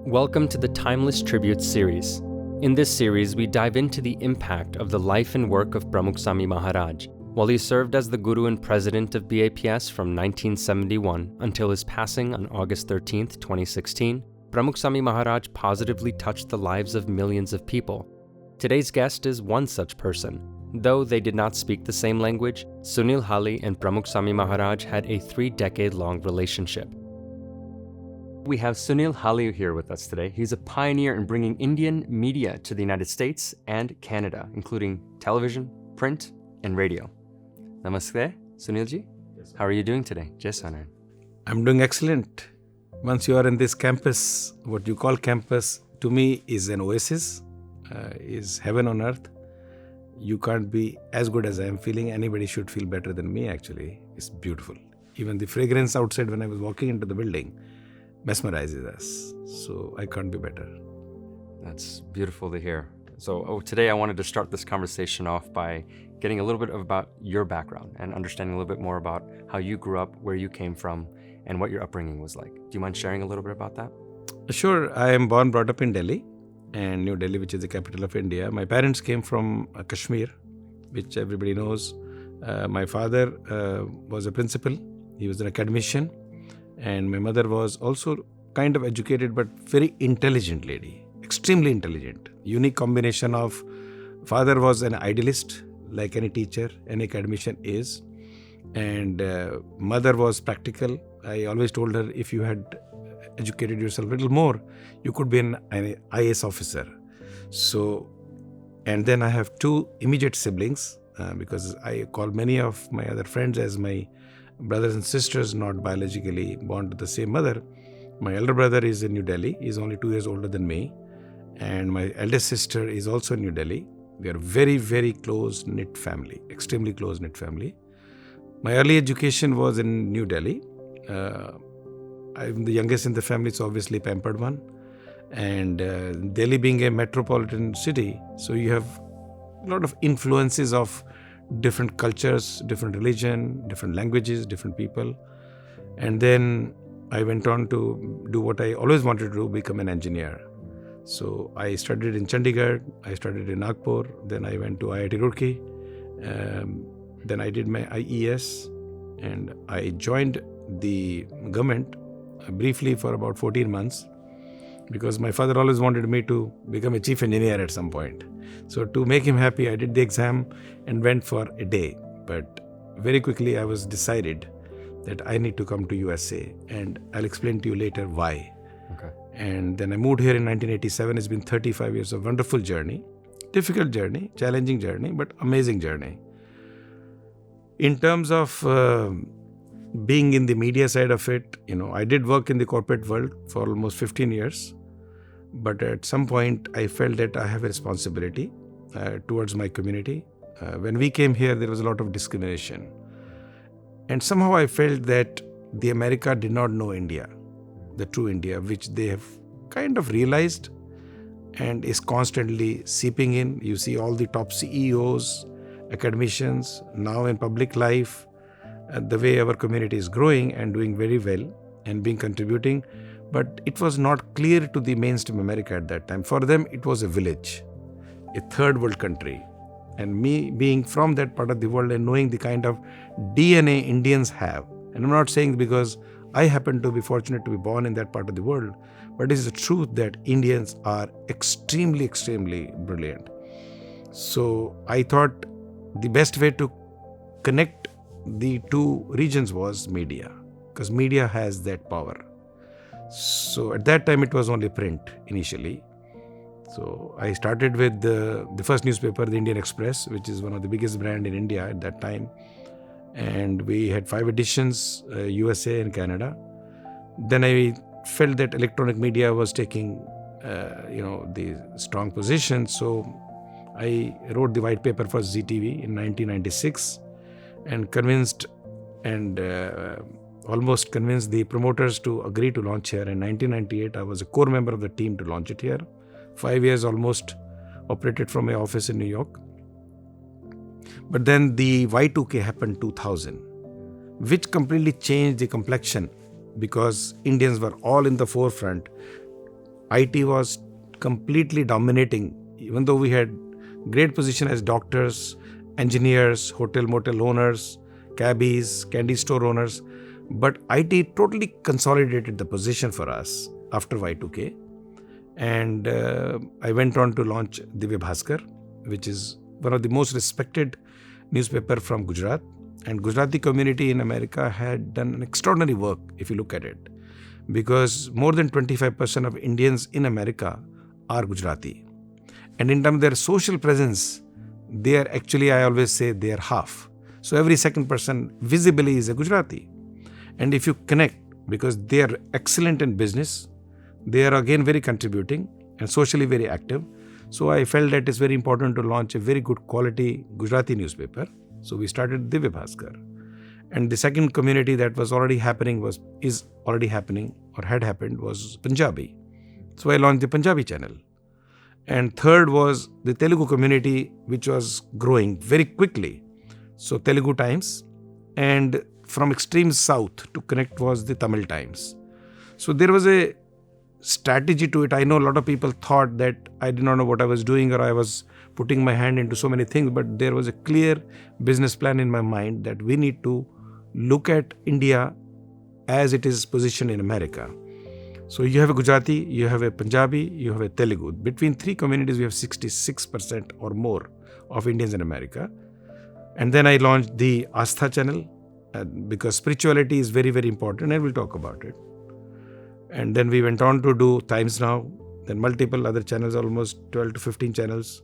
Welcome to the Timeless Tributes series. In this series, we dive into the impact of the life and work of Pramukh Swami Maharaj. While he served as the Guru and President of BAPS from 1971 until his passing on August 13, 2016, Pramukh Swami Maharaj positively touched the lives of millions of people. Today's guest is one such person. Though they did not speak the same language, Sunil Hali and Pramukh Swami Maharaj had a 3-decade-long relationship. We have Sunil Hali here with us today. He's a pioneer in bringing Indian media to the United States and Canada, including television, print, and radio. Namaste, Sunilji. Yes, how are you doing today? Jai Sanaran. I'm doing excellent. Once you are in this campus, what you call campus, to me is an oasis, is heaven on earth. You can't be as good as I am feeling. Anybody should feel better than me, actually. It's beautiful. Even the fragrance outside when I was walking into the building mesmerizes us. So I can't be better. That's beautiful to hear. So today I wanted to start this conversation off by getting a little bit about your background and understanding a little bit more about how you grew up, where you came from, and what your upbringing was like. Do you mind sharing a little bit about that? Sure. I am brought up in Delhi, and New Delhi, which is the capital of India. My parents came from Kashmir, which everybody knows. My father was a principal. He was an academician. And my mother was also kind of educated, but very intelligent lady, extremely intelligent. Unique combination of father was an idealist, like any teacher, any academician is. And mother was practical. I always told her, if you had educated yourself a little more, you could be an IAS officer. So, and then I have 2 immediate siblings, because I call many of my other friends as my brothers and sisters, not biologically born to the same mother. My elder brother is in New Delhi. He's only 2 years older than me. And my eldest sister is also in New Delhi. We are a very, very close-knit family, extremely close-knit family. My early education was in New Delhi. I'm the youngest in the family, so obviously pampered one. And Delhi being a metropolitan city, so you have a lot of influences of different cultures, different religion, different languages, different people. And then I went on to do what I always wanted to do, become an engineer. So I studied in Chandigarh, I studied in Nagpur, then I went to IIT Roorkee, then I did my IES, and I joined the government briefly for about 14 months because my father always wanted me to become a chief engineer at some point. So to make him happy, I did the exam and went for a day. But very quickly I was decided that I need to come to USA, and I'll explain to you later why. Okay. And then I moved here in 1987. It's been 35 years of wonderful journey, difficult journey, challenging journey, but amazing journey. In terms of being in the media side of it, I did work in the corporate world for almost 15 years. But at some point, I felt that I have a responsibility towards my community. When we came here, there was a lot of discrimination. And somehow I felt that the America did not know India, the true India, which they have kind of realized and is constantly seeping in. You see all the top CEOs, academicians, now in public life, the way our community is growing and doing very well and being contributing. But it was not clear to the mainstream America at that time. For them, it was a village, a third world country. And me being from that part of the world and knowing the kind of DNA Indians have, and I'm not saying because I happen to be fortunate to be born in that part of the world, but it is the truth that Indians are extremely, extremely brilliant. So I thought the best way to connect the 2 regions was media, because media has that power. So at that time, it was only print initially. So I started with the first newspaper, the Indian Express, which is one of the biggest brand in India at that time. And we had 5 editions, USA and Canada. Then I felt that electronic media was taking, the strong position. So I wrote the white paper for ZTV in 1996 and convinced almost convinced the promoters to agree to launch here. In 1998, I was a core member of the team to launch it here. 5 years almost operated from my office in New York. But then the Y2K happened 2000, which completely changed the complexion because Indians were all in the forefront IT was completely dominating, even though we had great position as doctors, engineers, hotel motel owners, cabbies, candy store owners. But IT totally consolidated the position for us after Y2K. And I went on to launch Divya Bhaskar, which is one of the most respected newspaper from Gujarat. And Gujarati community in America had done an extraordinary work, if you look at it, because more than 25% of Indians in America are Gujarati. And in terms of their social presence, they are actually, I always say, they are half. So every second person visibly is a Gujarati. And if you connect, because they are excellent in business, they are again very contributing and socially very active. So I felt that it's very important to launch a very good quality Gujarati newspaper. So we started Divya Bhaskar. And the second community that was already happening was Punjabi. So I launched the Punjabi channel. And third was the Telugu community, which was growing very quickly. So Telugu Times, and from extreme south to connect was the Tamil Times. So there was a strategy to it. I know a lot of people thought that I did not know what I was doing, or I was putting my hand into so many things, but there was a clear business plan in my mind that we need to look at India as it is positioned in America. So you have a Gujarati, you have a Punjabi, you have a Telugu. Between three communities, we have 66% or more of Indians in America. And then I launched the Astha channel because spirituality is very, very important, and we'll talk about it. And then we went on to do Times Now, then multiple other channels, almost 12 to 15 channels.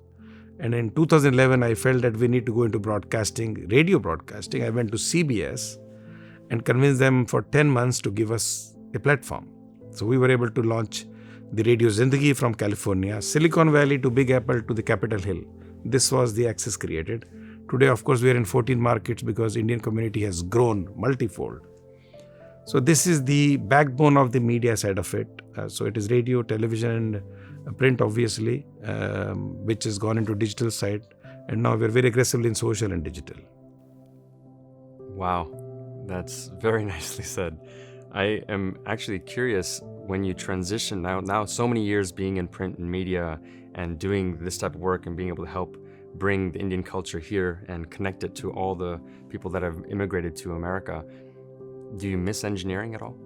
And in 2011, I felt that we need to go into broadcasting, radio broadcasting. I went to CBS and convinced them for 10 months to give us a platform. So we were able to launch the Radio Zindagi from California, Silicon Valley to Big Apple to the Capitol Hill. This was the access created. Today, of course, we are in 14 markets because Indian community has grown multifold. So this is the backbone of the media side of it. So it is radio, television, and print, obviously, which has gone into digital side. And now we're very aggressively in social and digital. Wow, that's very nicely said. I am actually curious, when you transition now so many years being in print and media and doing this type of work and being able to help bring the Indian culture here and connect it to all the people that have immigrated to America, do you miss engineering at all?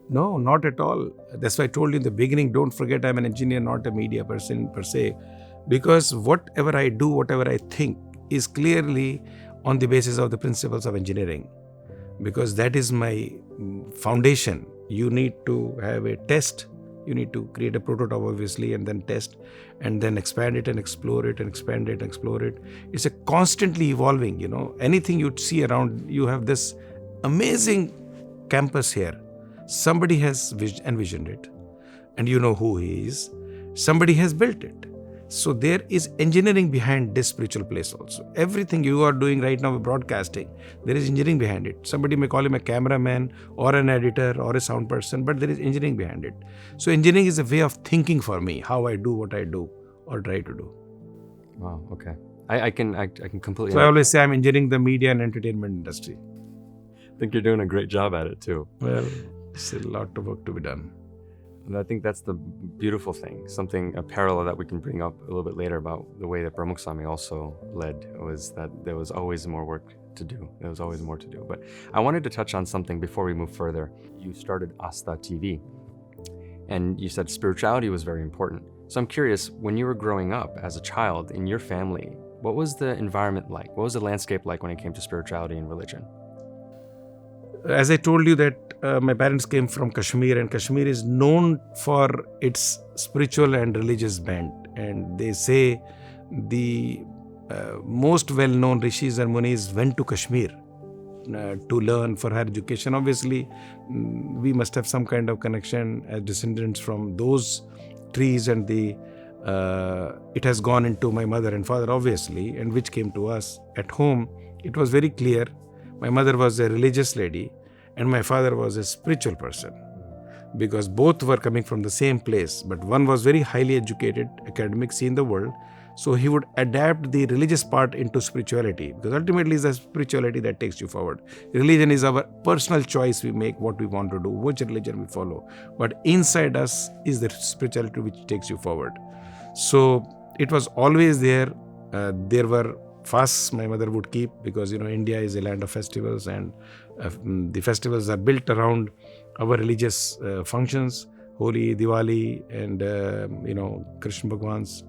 No, not at all. That's why I told you in the beginning, don't forget I'm an engineer, not a media person per se. Because whatever I do, whatever I think is clearly on the basis of the principles of engineering. Because that is my foundation. You need to have a test. You need to create a prototype, obviously, and then test, and then expand it and explore it and expand it and explore it. It's a constantly evolving, anything you see around, you have this amazing campus here. Somebody has envisioned it, and you know who he is. Somebody has built it. So there is engineering behind this spiritual place also. Everything you are doing right now with broadcasting, there is engineering behind it. Somebody may call him a cameraman or an editor or a sound person, but there is engineering behind it. So engineering is a way of thinking for me, how I do what I do or try to do. Wow, okay. I can completely... So I always say I'm engineering the media and entertainment industry. I think you're doing a great job at it too. Well, still a lot of work to be done. And I think that's the beautiful thing, a parallel that we can bring up a little bit later about the way that Pramukh Swami also led, was that there was always more work to do. There was always more to do. But I wanted to touch on something before we move further. You started Astha TV, and you said spirituality was very important. So I'm curious, when you were growing up as a child in your family, what was the environment like? What was the landscape like when it came to spirituality and religion? As I told you that my parents came from Kashmir, and Kashmir is known for its spiritual and religious bent. And they say the most well-known rishis and munis went to Kashmir to learn for higher education. Obviously, we must have some kind of connection as descendants from those trees, and it has gone into my mother and father, obviously, and which came to us at home. It was very clear. My mother was a religious lady and my father was a spiritual person, because both were coming from the same place, but one was very highly educated, academic, seen the world. So he would adapt the religious part into spirituality, because ultimately it's the spirituality that takes you forward. Religion is our personal choice. We make what we want to do, which religion we follow. But inside us is the spirituality which takes you forward. So it was always there. There were fasts my mother would keep, because India is a land of festivals, and the festivals are built around our religious functions, Holi, Diwali, and Krishna Bhagwan's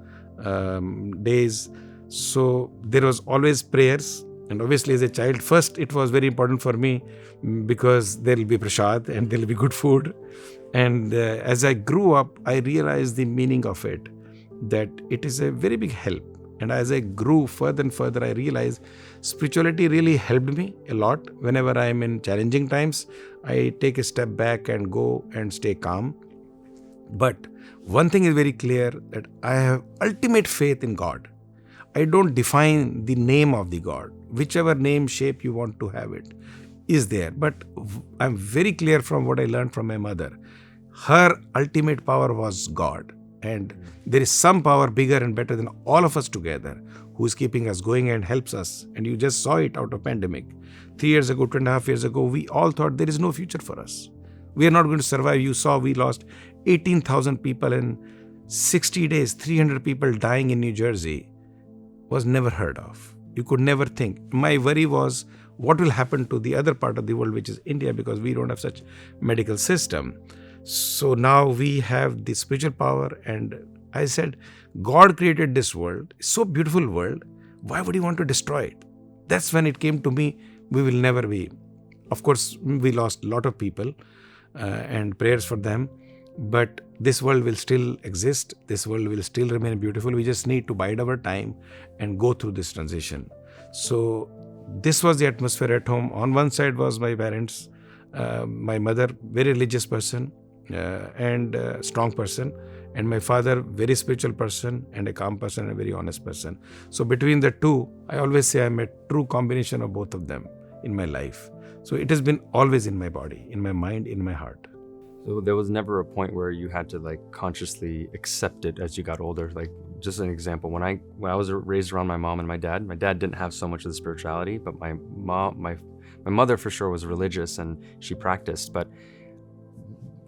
days. So there was always prayers, and obviously as a child, first it was very important for me because there will be prasad and there will be good food. And as I grew up, I realized the meaning of it, that it is a very big help. And as I grew further and further, I realized spirituality really helped me a lot. Whenever I am in challenging times, I take a step back and go and stay calm. But one thing is very clear, that I have ultimate faith in God. I don't define the name of the God. Whichever name, shape you want to have it is there. But I'm very clear from what I learned from my mother. Her ultimate power was God. And there is some power bigger and better than all of us together, who is keeping us going and helps us. And you just saw it out of pandemic. 3 years ago, 2.5 years ago, we all thought there is no future for us. We are not going to survive. You saw we lost 18,000 people in 60 days. 300 people dying in New Jersey was never heard of. You could never think. My worry was what will happen to the other part of the world, which is India, because we don't have such medical system. So now we have the spiritual power, and I said, God created this world, so beautiful world. Why would he want to destroy it? That's when it came to me, we will never be. Of course, we lost a lot of people and prayers for them, but this world will still exist. This world will still remain beautiful. We just need to bide our time and go through this transition. So this was the atmosphere at home. On one side was my parents, my mother, very religious person, and a strong person, and my father, very spiritual person and a calm person and a very honest person. So between the two, I always say I'm a true combination of both of them in my life. So it has been always in my body, in my mind, in my heart. So there was never a point where you had to consciously accept it as you got older. Just an example, when I was raised around my mom and my dad didn't have so much of the spirituality, but my mother for sure was religious and she practiced. But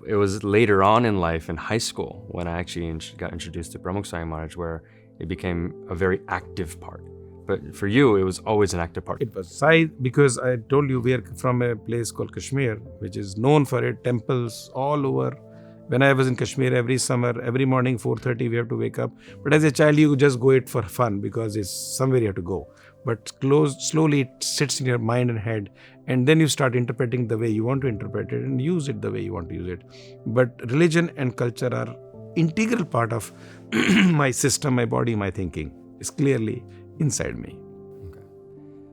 it was later on in life, in high school, when I actually got introduced to Pramukh Swami Maharaj, where it became a very active part. But for you, it was always an active part. It was because I told you we are from a place called Kashmir, which is known for it, temples all over. When I was in Kashmir, every summer, every morning, 4:30, we have to wake up. But as a child, you just go it for fun because it's somewhere you have to go. But slowly it sits in your mind and head, and then you start interpreting the way you want to interpret it and use it the way you want to use it. But religion and culture are integral part of my system, my body, my thinking. It's clearly inside me. Okay.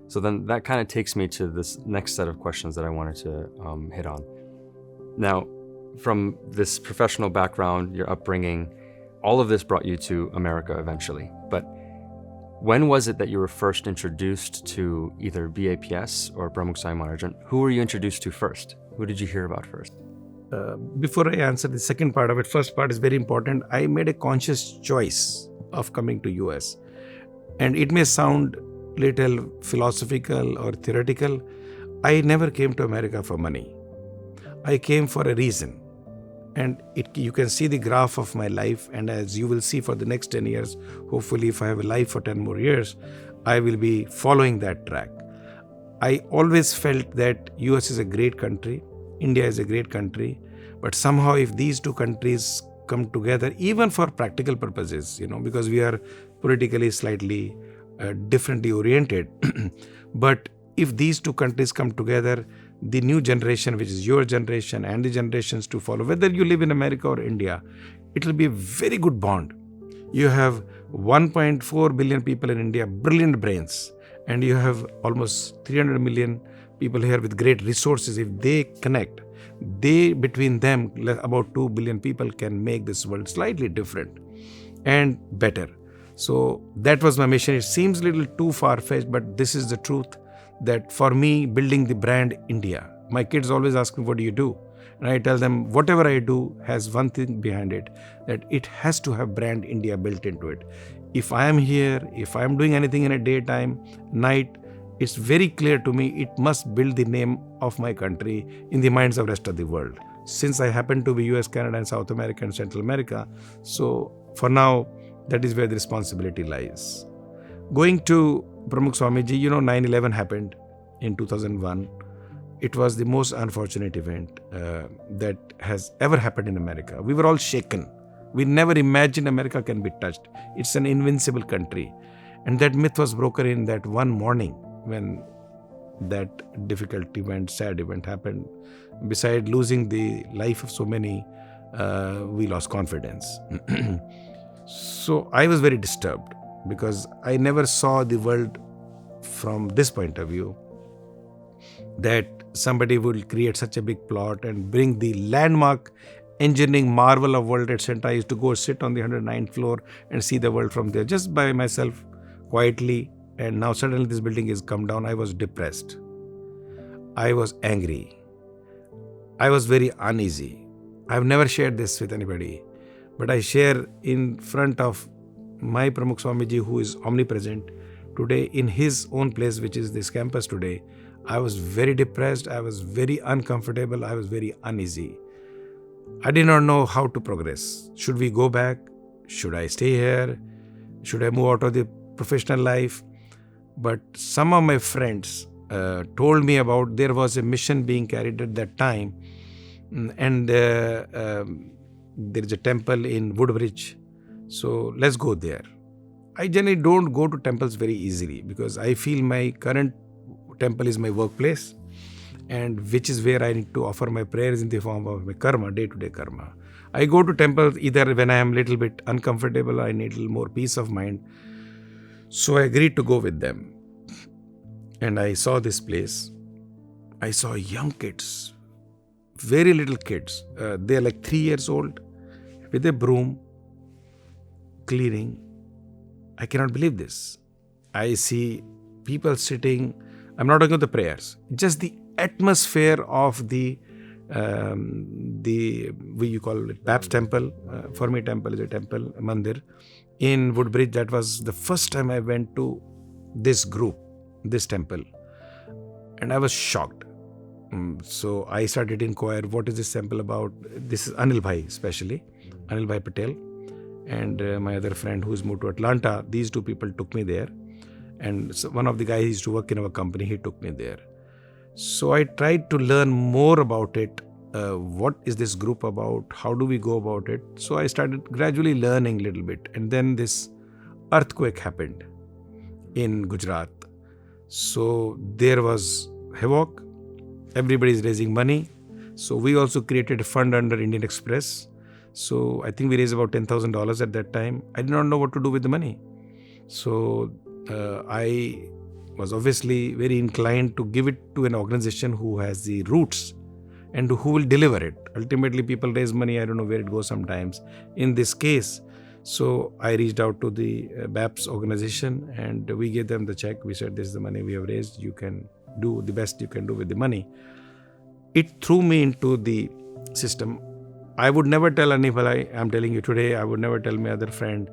So then that kind of takes me to this next set of questions that I wanted to hit on. Now, from this professional background, your upbringing, all of this brought you to America eventually. But when was it that you were first introduced to either BAPS or Pramukh Swami Maharaj? And who were you introduced to first? Who did you hear about first? Before I answer the second part of it, first part is very important. I made a conscious choice of coming to US. And it may sound little philosophical or theoretical. I never came to America for money. I came for a reason. And you can see the graph of my life, and as you will see for the next 10 years, hopefully if I have a life for 10 more years, I will be following that track. I always felt that US is a great country, India is a great country, but somehow if these two countries come together, even for practical purposes, because we are politically slightly differently oriented, but if these two countries come together, the new generation, which is your generation and the generations to follow, whether you live in America or India, it will be a very good bond. You have 1.4 billion people in India, brilliant brains, and you have almost 300 million people here with great resources. If they connect, between them, about 2 billion people can make this world slightly different and better. So that was my mission. It seems a little too far-fetched, but this is the truth. That for me, building the brand India, my kids always ask me, what do you do? And I tell them, whatever I do has one thing behind it, that it has to have brand India built into it. If I am here, if I am doing anything in a daytime, night, it's very clear to me it must build the name of my country in the minds of rest of the world. Since I happen to be US, Canada and South America and Central America, so for now, that is where the responsibility lies. Going to Pramukh Swamiji, 9/11 happened in 2001. It was the most unfortunate event that has ever happened in America. We were all shaken. We never imagined America can be touched. It's an invincible country. And that myth was broken in that one morning when that difficult event, sad event happened. Besides losing the life of so many, we lost confidence. So I was very disturbed because I never saw the world from this point of view, that somebody will create such a big plot and bring the landmark engineering marvel of World Trade Center. I used to go sit on the 109th floor and see the world from there just by myself quietly. And now suddenly this building is come down. I was depressed. I was angry. I was very uneasy. I've never shared this with anybody, but I share in front of my Pramukh Swamiji, who is omnipresent today in his own place, which is this campus today. I was very depressed. I was very uncomfortable. I was very uneasy. I did not know how to progress. Should we go back? Should I stay here? Should I move out of the professional life? But some of my friends told me about there was a mission being carried at that time, and there is a temple in Woodbridge. So let's go there. I generally don't go to temples very easily because I feel my current temple is my workplace, and which is where I need to offer my prayers in the form of my karma, day-to-day karma. I go to temples either when I am a little bit uncomfortable, I need a little more peace of mind. So I agreed to go with them. And I saw this place. I saw young kids, very little kids. They're like 3 years old with a broom, cleaning. I cannot believe this. I see people sitting. I'm not talking about the prayers, just the atmosphere of the you call it BAPS temple. For me, temple is a temple, a mandir in Woodbridge. That was the first time I went to this group, this temple, and I was shocked. So I started to inquire, what is this temple about? This is Anil Bhai, especially Anil Bhai Patel, and my other friend who's moved to Atlanta. These two people took me there, and so one of the guys who used to work in our company, he took me there. So I tried to learn more about it. What is this group about? How do we go about it? So I started gradually learning a little bit. And then this earthquake happened in Gujarat. So there was havoc. Everybody is raising money. So we also created a fund under Indian Express. So I think we raised about $10,000 at that time. I did not know what to do with the money. So I was obviously very inclined to give it to an organization who has the roots and who will deliver it. Ultimately, people raise money. I don't know where it goes sometimes. In this case, so I reached out to the BAPS organization and we gave them the check. We said, this is the money we have raised. You can do the best you can do with the money. It threw me into the system. I would never tell anybody, I'm telling you today, I would never tell my other friend.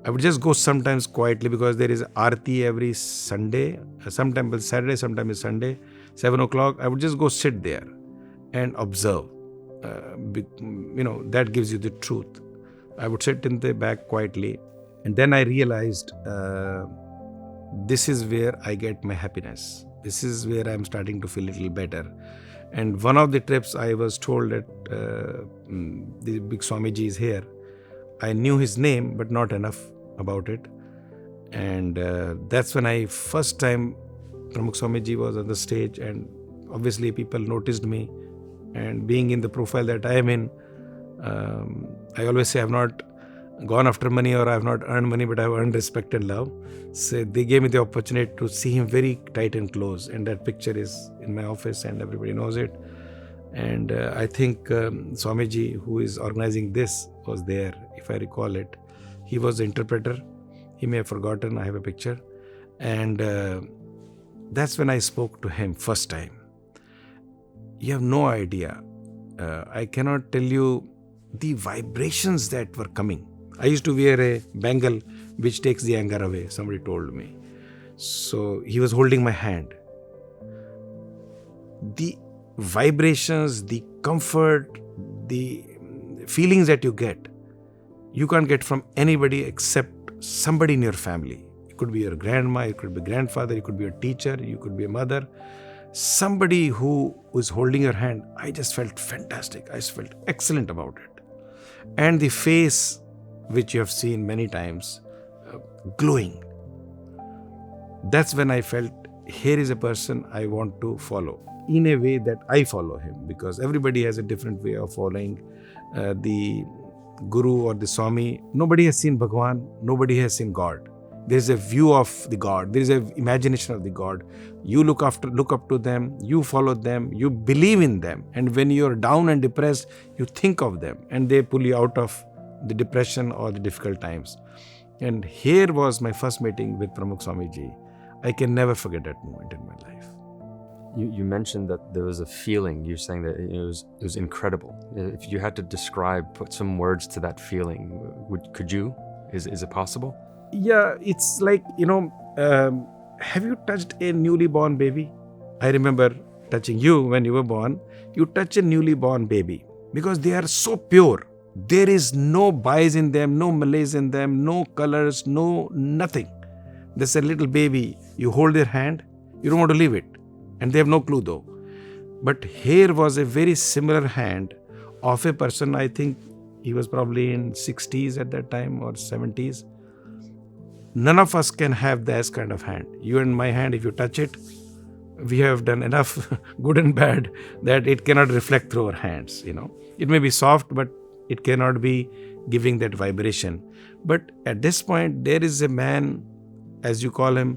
I would just go sometimes quietly because there is Aarti every Sunday. Sometimes it's Saturday, sometimes it's Sunday, 7 o'clock. I would just go sit there and observe. That gives you the truth. I would sit in the back quietly. And then I realized this is where I get my happiness. This is where I'm starting to feel a little better. And one of the trips I was told that the big Swamiji is here. I knew his name, but not enough about it. And that's when I first time Pramukh Swamiji was on the stage, and obviously people noticed me. And being in the profile that I am in, I always say I've not gone after money or I've not earned money, but I've earned respect and love. So they gave me the opportunity to see him very tight and close. And that picture is in my office and everybody knows it. And I think Swamiji, who is organizing this, was there, if I recall it. He was the interpreter. He may have forgotten. I have a picture. And that's when I spoke to him first time. You have no idea. I cannot tell you the vibrations that were coming. I used to wear a bangle which takes the anger away, somebody told me. So he was holding my hand. The vibrations, the comfort, the feelings that you can't get from anybody except somebody in your family. It could be your grandma, it could be grandfather, it could be a teacher, you could be a mother. Somebody who was holding your hand, I just felt fantastic. I just felt excellent about it. And the face, which you have seen many times, glowing. That's when I felt, here is a person I want to follow. In a way that I follow him, because everybody has a different way of following the Guru or the Swami. Nobody has seen Bhagwan, nobody has seen God. There is a view of the God, there is an imagination of the God. You look up to them, you follow them, you believe in them. And when you are down and depressed, you think of them and they pull you out of the depression or the difficult times. And here was my first meeting with Pramukh Swamiji. I can never forget that moment in my life. You mentioned that there was a feeling. You're saying that it was incredible. If you had to put some words to that feeling, could you? Is it possible? Yeah, it's like, have you touched a newly born baby? I remember touching you when you were born. You touch a newly born baby because they are so pure. There is no bias in them, no malaise in them, no colors, no nothing. There's a little baby. You hold their hand, you don't want to leave it. And they have no clue though. But here was a very similar hand of a person, I think he was probably in 60s at that time or 70s. None of us can have this kind of hand. You and my hand, if you touch it, we have done enough good and bad that it cannot reflect through our hands, It may be soft, but it cannot be giving that vibration. But at this point, there is a man, as you call him,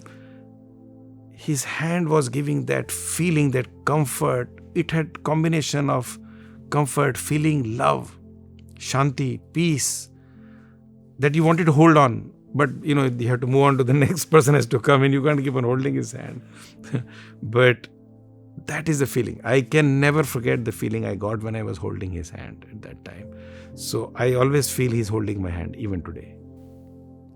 his hand was giving that feeling, that comfort. It had combination of comfort, feeling, love, shanti, peace, that you wanted to hold on. But, you have to move on to the next person has to come in. You can't keep on holding his hand. But that is the feeling. I can never forget the feeling I got when I was holding his hand at that time. So I always feel he's holding my hand, even today.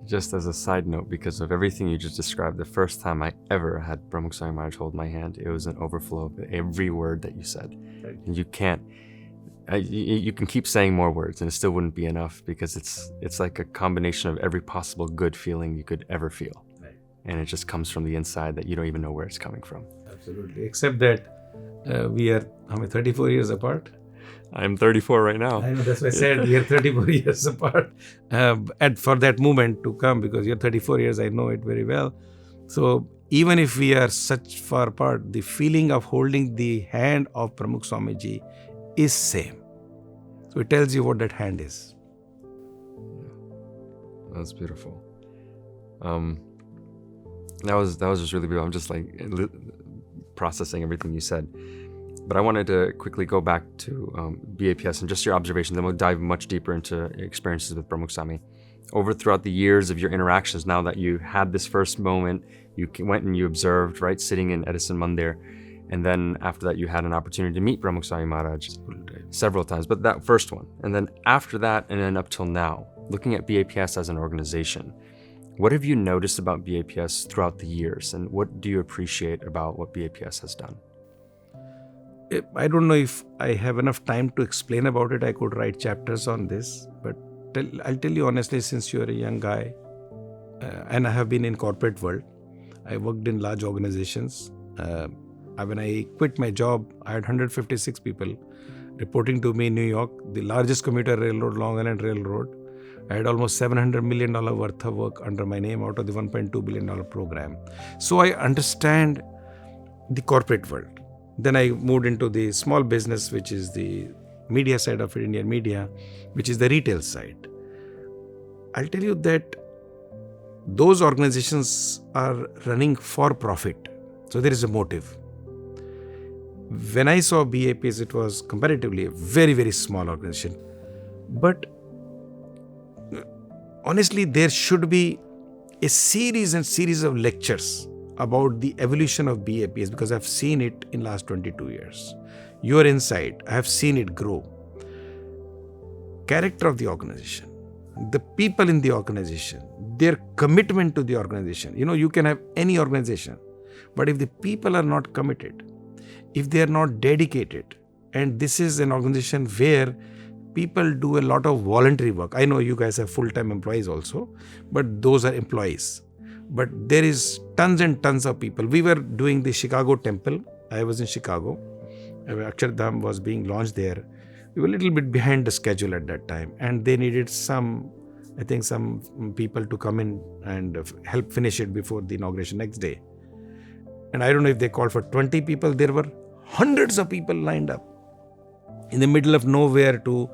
Just as a side note, because of everything you just described, the first time I ever had Pramukh Swami Maharaj hold my hand, it was an overflow of every word that you said. And you can't, you can keep saying more words and it still wouldn't be enough, because it's like a combination of every possible good feeling you could ever feel. Right. And it just comes from the inside that you don't even know where it's coming from. Absolutely. Except that we are 34 years apart. I'm 34 right now. I know, that's why I said we are 34 years apart. And for that moment to come, because you're 34 years, I know it very well. So even if we are such far apart, the feeling of holding the hand of Pramukh Swamiji is same. So it tells you what that hand is. That's beautiful. That was just really beautiful. I'm just like processing everything you said. But I wanted to quickly go back to BAPS and just your observations. Then we'll dive much deeper into experiences with Pramukh Swami. Throughout the years of your interactions, now that you had this first moment, you went and you observed, right, sitting in Edison Mandir. And then after that, you had an opportunity to meet Pramukh Swami Maharaj several times. But that first one. And then after that, and then up till now, looking at BAPS as an organization, what have you noticed about BAPS throughout the years? And what do you appreciate about what BAPS has done? I don't know if I have enough time to explain about it. I could write chapters on this, but I'll tell you honestly, since you're a young guy, and I have been in corporate world, I worked in large organizations. When I quit my job, I had 156 people reporting to me in New York, the largest commuter railroad, Long Island Railroad. I had almost $700 million worth of work under my name out of the $1.2 billion program. So I understand the corporate world. Then I moved into the small business, which is the media side of it, Indian media, which is the retail side. I'll tell you that those organizations are running for profit. So there is a motive. When I saw BAPS, it was comparatively a very, very small organization. But honestly, there should be a series of lectures about the evolution of BAPS, because I've seen it in last 22 years. You are inside. I have seen it grow. Character of the organization, the people in the organization, their commitment to the organization. You can have any organization, but if the people are not committed, if they are not dedicated, and this is an organization where people do a lot of voluntary work. I know you guys have full-time employees also, but those are employees. But there is tons and tons of people. We were doing the Chicago temple. I was in Chicago. Akshardham was being launched there. We were a little bit behind the schedule at that time, and they needed some people to come in and help finish it before the inauguration next day. And I don't know if they called for 20 people. There were hundreds of people lined up in the middle of nowhere to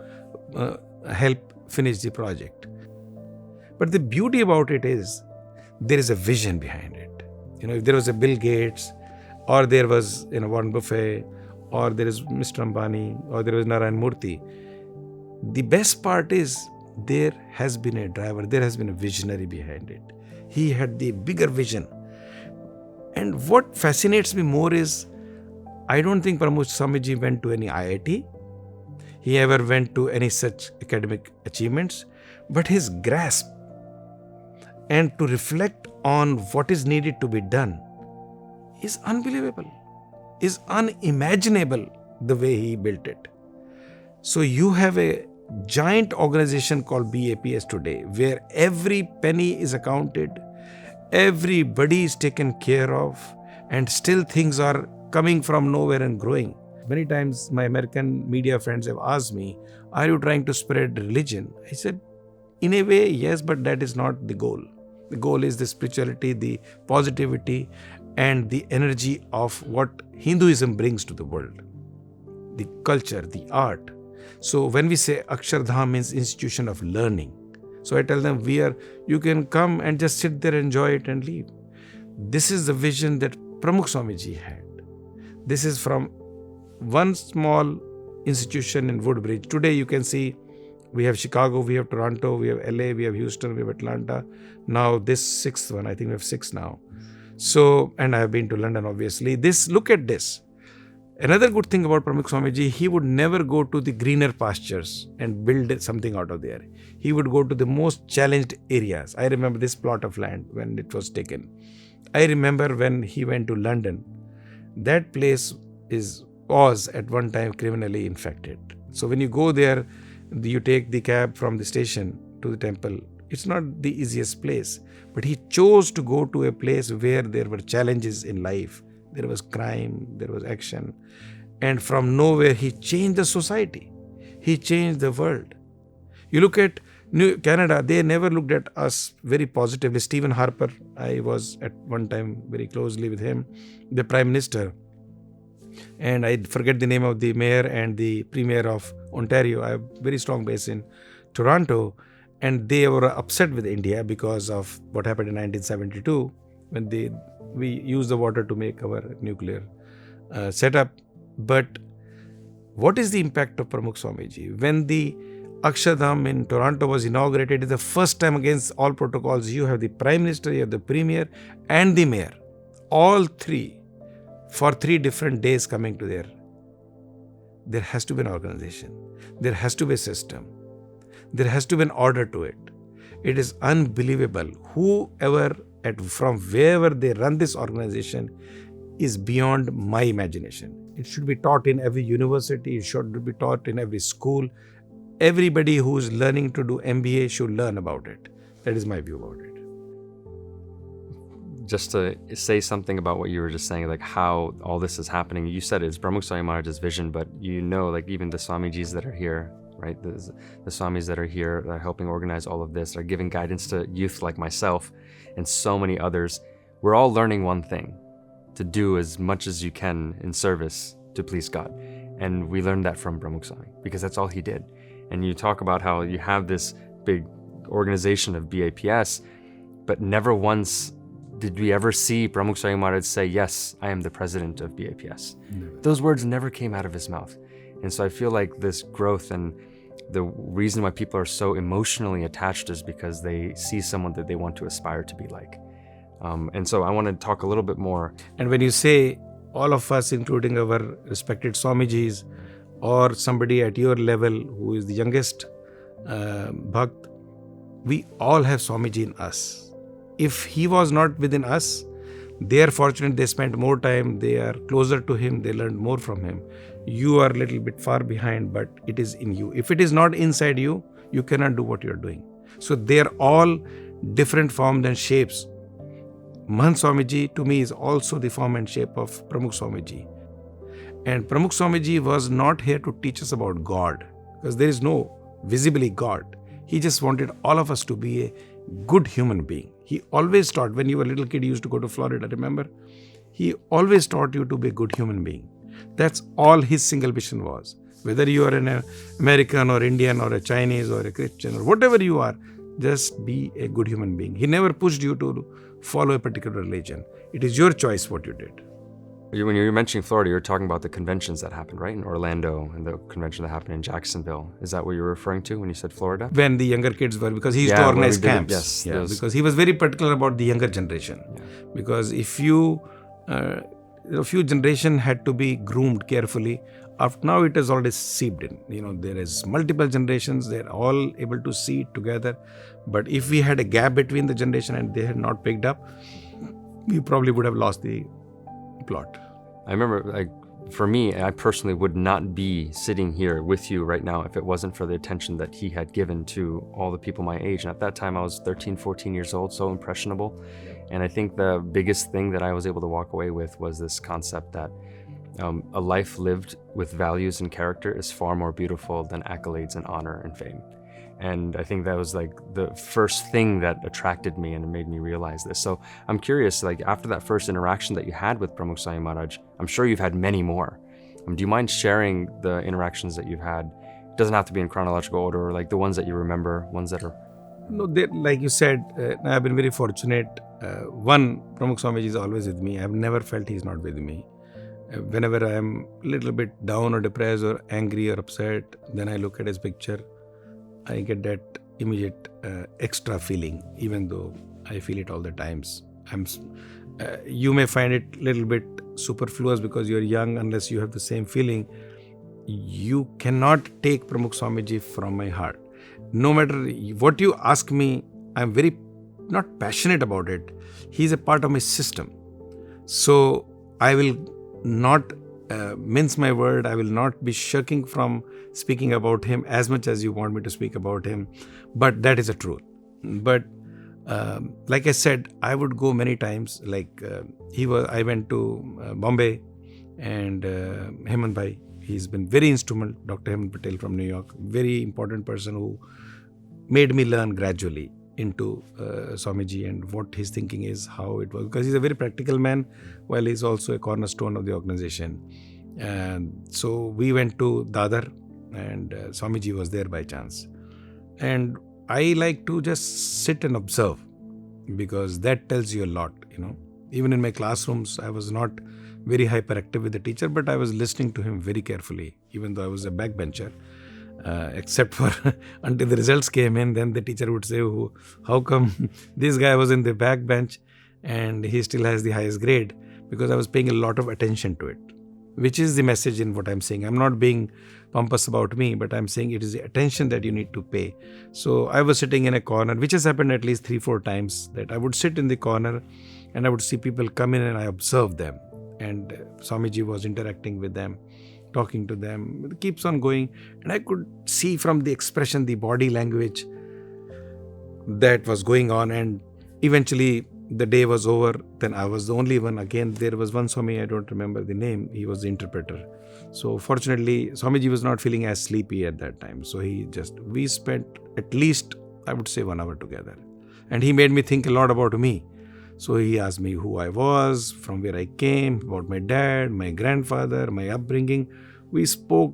help finish the project. But the beauty about it is there is a vision behind it. If there was a Bill Gates, or there was Warren Buffett, or there is Mr. Ambani, or there was Narayan Murthy, the best part is there has been a driver, there has been a visionary behind it. He had the bigger vision. And what fascinates me more is, I don't think Pramukh Swamiji went to any IIT. He ever went to any such academic achievements. But his grasp and to reflect on what is needed to be done is unbelievable, is unimaginable the way he built it. So you have a giant organization called BAPS today, where every penny is accounted, everybody is taken care of, and still things are coming from nowhere and growing. Many times my American media friends have asked me, are you trying to spread religion? I said, in a way, yes, but that is not the goal. The goal is the spirituality, the positivity, and the energy of what Hinduism brings to the world. The culture, the art. So when we say Akshardham means institution of learning. So I tell them, you can come and just sit there, enjoy it and leave. This is the vision that Pramukh Swamiji had. This is from one small institution in Woodbridge. Today you can see we have Chicago, we have Toronto, we have LA, we have Houston, we have Atlanta. Now this sixth one, I think we have 6 now. So, and I have been to London obviously. Look at this. Another good thing about Pramukh Swamiji, he would never go to the greener pastures and build something out of there. He would go to the most challenged areas. I remember this plot of land when it was taken. I remember when he went to London. That place was at one time criminally infected. So when you go there, you take the cab from the station to the temple. It's not the easiest place, but he chose to go to a place where there were challenges in life. There was crime, there was action. And from nowhere, he changed the society. He changed the world. You look at Canada, they never looked at us very positively. Stephen Harper, I was at one time very closely with him, the Prime Minister. And I forget the name of the mayor and the premier of Ontario. I have a very strong base in Toronto. And they were upset with India because of what happened in 1972 when we used the water to make our nuclear setup. But what is the impact of Pramukh Swamiji? When the Akshardham in Toronto was inaugurated, it is the first time against all protocols. You have the Prime Minister, you have the Premier and the Mayor. All three for 3 different days coming to there. There has to be an organization. There has to be a system. There has to be an order to it. It is unbelievable. Whoever from wherever they run this organization is beyond my imagination. It should be taught in every university. It should be taught in every school. Everybody who is learning to do MBA should learn about it. That is my view about it. Just to say something about what you were just saying, like how all this is happening. You said it's Pramukh Swami Maharaj's vision, but like even the Swamijis that are here, right? The Swamis that are here, that are helping organize all of this, are giving guidance to youth like myself and so many others. We're all learning one thing: to do as much as you can in service to please God. And we learned that from Pramukh Swami, because that's all he did. And you talk about how you have this big organization of BAPS, but never once did we ever see Pramukh Swami Maharaj say, yes, I am the president of BAPS. Never. Those words never came out of his mouth. And so I feel like this growth, and the reason why people are so emotionally attached is because they see someone that they want to aspire to be like. And so I want to talk a little bit more. And when you say all of us, including our respected Swamijis, or somebody at your level who is the youngest Bhakt, we all have Swamiji in us. If he was not within us, they are fortunate, they spent more time, they are closer to him, they learned more from him. You are a little bit far behind, but it is in you. If it is not inside you, you cannot do what you are doing. So they are all different forms and shapes. Mahant Swamiji to me is also the form and shape of Pramukh Swamiji. And Pramukh Swamiji was not here to teach us about God, because there is no visibly God. He just wanted all of us to be a good human being. He always taught, when you were a little kid, you used to go to Florida, remember? He always taught you to be a good human being. That's all his single mission was. Whether you are an American or Indian or a Chinese or a Christian or whatever you are, just be a good human being. He never pushed you to follow a particular religion. It is your choice what you did. When you were mentioning Florida, you were talking about the conventions that happened, right? In Orlando and the convention that happened in Jacksonville. Is that what you were referring to when you said Florida? When the younger kids were, because he used to organize camps. Yes. Yeah, because he was very particular about the younger generation. Yeah. Because if you, a few generation had to be groomed carefully. After now it has already seeped in. There is multiple generations. They're all able to see it together. But if we had a gap between the generation and they had not picked up, we probably would have lost the plot. I remember, for me, I personally would not be sitting here with you right now if it wasn't for the attention that he had given to all the people my age. And at that time, I was 13, 14 years old, so impressionable. And I think the biggest thing that I was able to walk away with was this concept that a life lived with values and character is far more beautiful than accolades and honor and fame. And I think that was like the first thing that attracted me and made me realize this. So I'm curious, after that first interaction that you had with Pramukh Swami Maharaj, I'm sure you've had many more. Do you mind sharing the interactions that you've had? It doesn't have to be in chronological order, or the ones that you remember, ones that are... No, like you said, I've been very fortunate. One, Pramukh Swamiji is always with me. I've never felt he's not with me. Whenever I am a little bit down or depressed or angry or upset, then I look at his picture. I get that immediate extra feeling, even though I feel it all the times. You may find it a little bit superfluous because you're young. Unless you have the same feeling, you cannot take Pramukh Swamiji from my heart. No matter what you ask me, I'm very not passionate about it. He's a part of my system. So I will not mince my word. I will not be shirking from speaking about him as much as you want me to speak about him. But that is the truth. But like I said, I would go many times. I went to Bombay, and Hemant Bhai, he's been very instrumental. Dr. Hemant Patel from New York, very important person who made me learn gradually into Swamiji and what his thinking is, how it was. Because he's a very practical man, while he's also a cornerstone of the organization. And so we went to Dadar, and Swamiji was there by chance. And I like to just sit and observe, because that tells you a lot, Even in my classrooms, I was not very hyperactive with the teacher, but I was listening to him very carefully, even though I was a backbencher. Except for until the results came in, then the teacher would say, how come this guy was in the back bench and he still has the highest grade? Because I was paying a lot of attention to it, which is the message in what I'm saying. I'm not being pompous about me, but I'm saying it is the attention that you need to pay. So I was sitting in a corner, which has happened at least 3-4 times, that I would sit in the corner and I would see people come in and I observed them. And Swamiji was interacting with them, talking to them. It keeps on going. And I could see from the expression, the body language that was going on. And eventually the day was over. Then I was the only one. Again, there was one Swami, I don't remember the name. He was the interpreter. So fortunately, Swamiji was not feeling as sleepy at that time. So we spent at least, I would say, 1 hour together. And he made me think a lot about me. So he asked me who I was, from where I came, about my dad, my grandfather, my upbringing. We spoke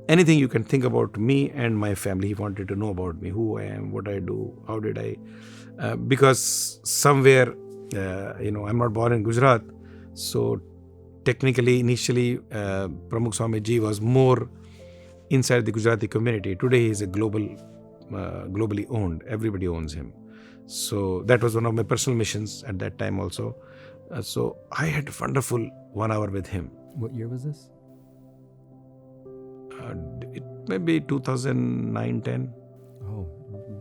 anything you can think about me and my family. He wanted to know about me, who I am, what I do, how did I... because somewhere, I'm not born in Gujarat. So technically, initially, Pramukh Swamiji was more inside the Gujarati community. Today, he is a globally owned. Everybody owns him. So that was one of my personal missions at that time also. So I had a wonderful 1 hour with him. What year was this? It may be 2009-10. Oh,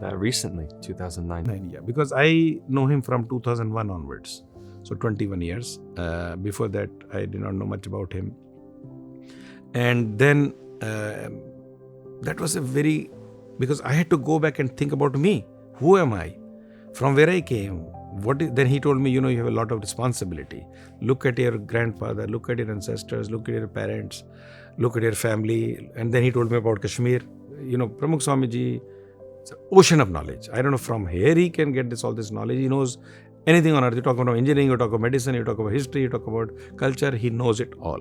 That recently, 2009. Yeah, because I know him from 2001 onwards, so 21 years. Before that, I did not know much about him. And then that was because I had to go back and think about me. Who am I? From where I came? Then he told me, you have a lot of responsibility. Look at your grandfather, look at your ancestors, look at your parents, look at your family. And then he told me about Kashmir. Pramukh Swamiji, it's an ocean of knowledge. I don't know, from here he can get all this knowledge. He knows anything on earth. You talk about engineering, you talk about medicine, you talk about history, you talk about culture. He knows it all.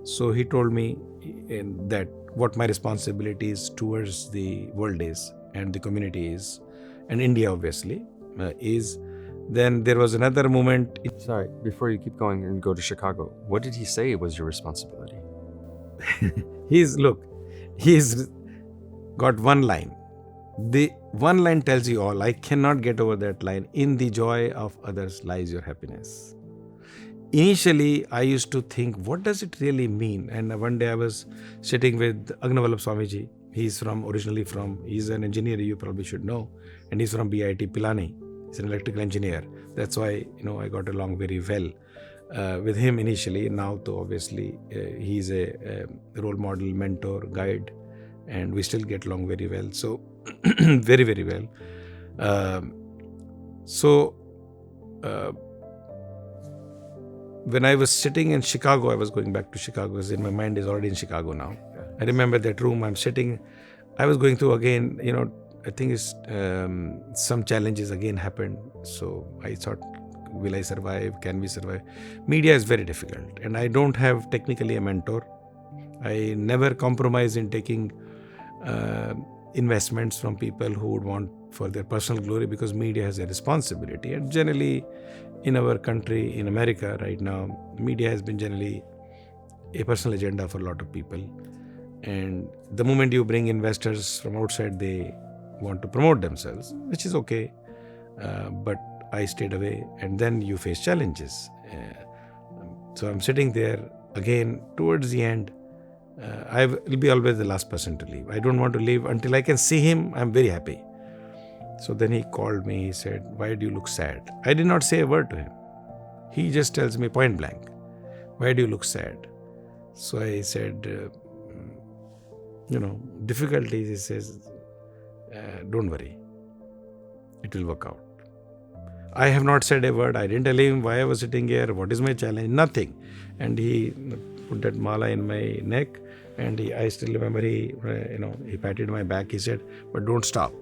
So he told me that what my responsibilities towards the world is, and the community is, and India obviously is. Then there was another moment. Sorry, before you keep going and go to Chicago, what did he say was your responsibility? He's got one line. The one line tells you all. I cannot get over that line. In the joy of others lies your happiness. Initially, I used to think, what does it really mean? And one day I was sitting with Agnavalabh Swamiji. He's he's an engineer, you probably should know. And he's from BIT Pilani. He's an electrical engineer. That's why, I got along very well with him initially. Now, though, obviously, he's a role model, mentor, guide, and we still get along very well. So, very, very well. When I was sitting in Chicago, I was going back to Chicago because in my mind is already in Chicago now. I remember that room I'm sitting. I was going through again, I think some challenges again happened. So I thought, will I survive? Can we survive? Media is very difficult. And I don't have technically a mentor. I never compromise in taking investments from people who would want for their personal glory, because media has a responsibility. And generally, in our country, in America right now, media has been generally a personal agenda for a lot of people. And the moment you bring investors from outside, they want to promote themselves, which is okay. But I stayed away, and then you face challenges. So I'm sitting there again towards the end. I will be always the last person to leave. I don't want to leave until I can see him. I'm very happy. So then he called me. He said, why do you look sad? I did not say a word to him. He just tells me point blank, why do you look sad? So I said, difficulties. He says, don't worry. It will work out. I have not said a word. I didn't tell him why I was sitting here, what is my challenge, nothing. And he put that mala in my neck, and I still remember he patted my back. He said, but don't stop.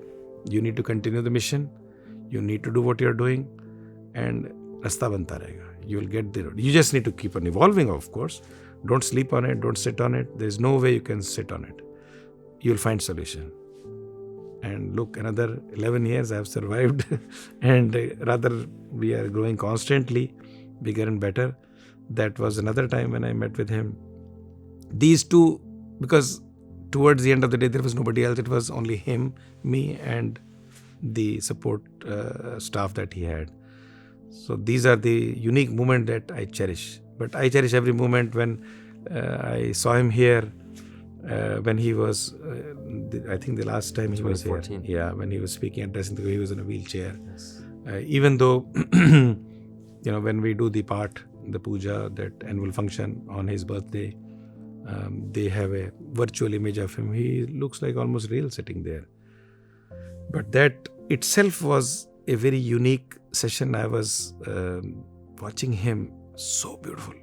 You need to continue the mission. You need to do what you're doing, and rasta banta rahega. You will get there. You just need to keep on evolving, of course. Don't sleep on it. Don't sit on it. There's no way you can sit on it. You'll find solution. And look, another 11 years I have survived, and rather we are growing constantly, bigger and better. That was another time when I met with him. These two, because towards the end of the day, there was nobody else. It was only him, me, and the support staff that he had. So these are the unique moments that I cherish. But I cherish every moment when I saw him here, when he was, I think the last time he was here. Yeah, when he was speaking and dressing, he was in a wheelchair. Yes. Even though, when we do the puja, that annual function on his birthday, they have a virtual image of him. He looks like almost real sitting there. But that itself was a very unique session. I was watching him, so beautiful.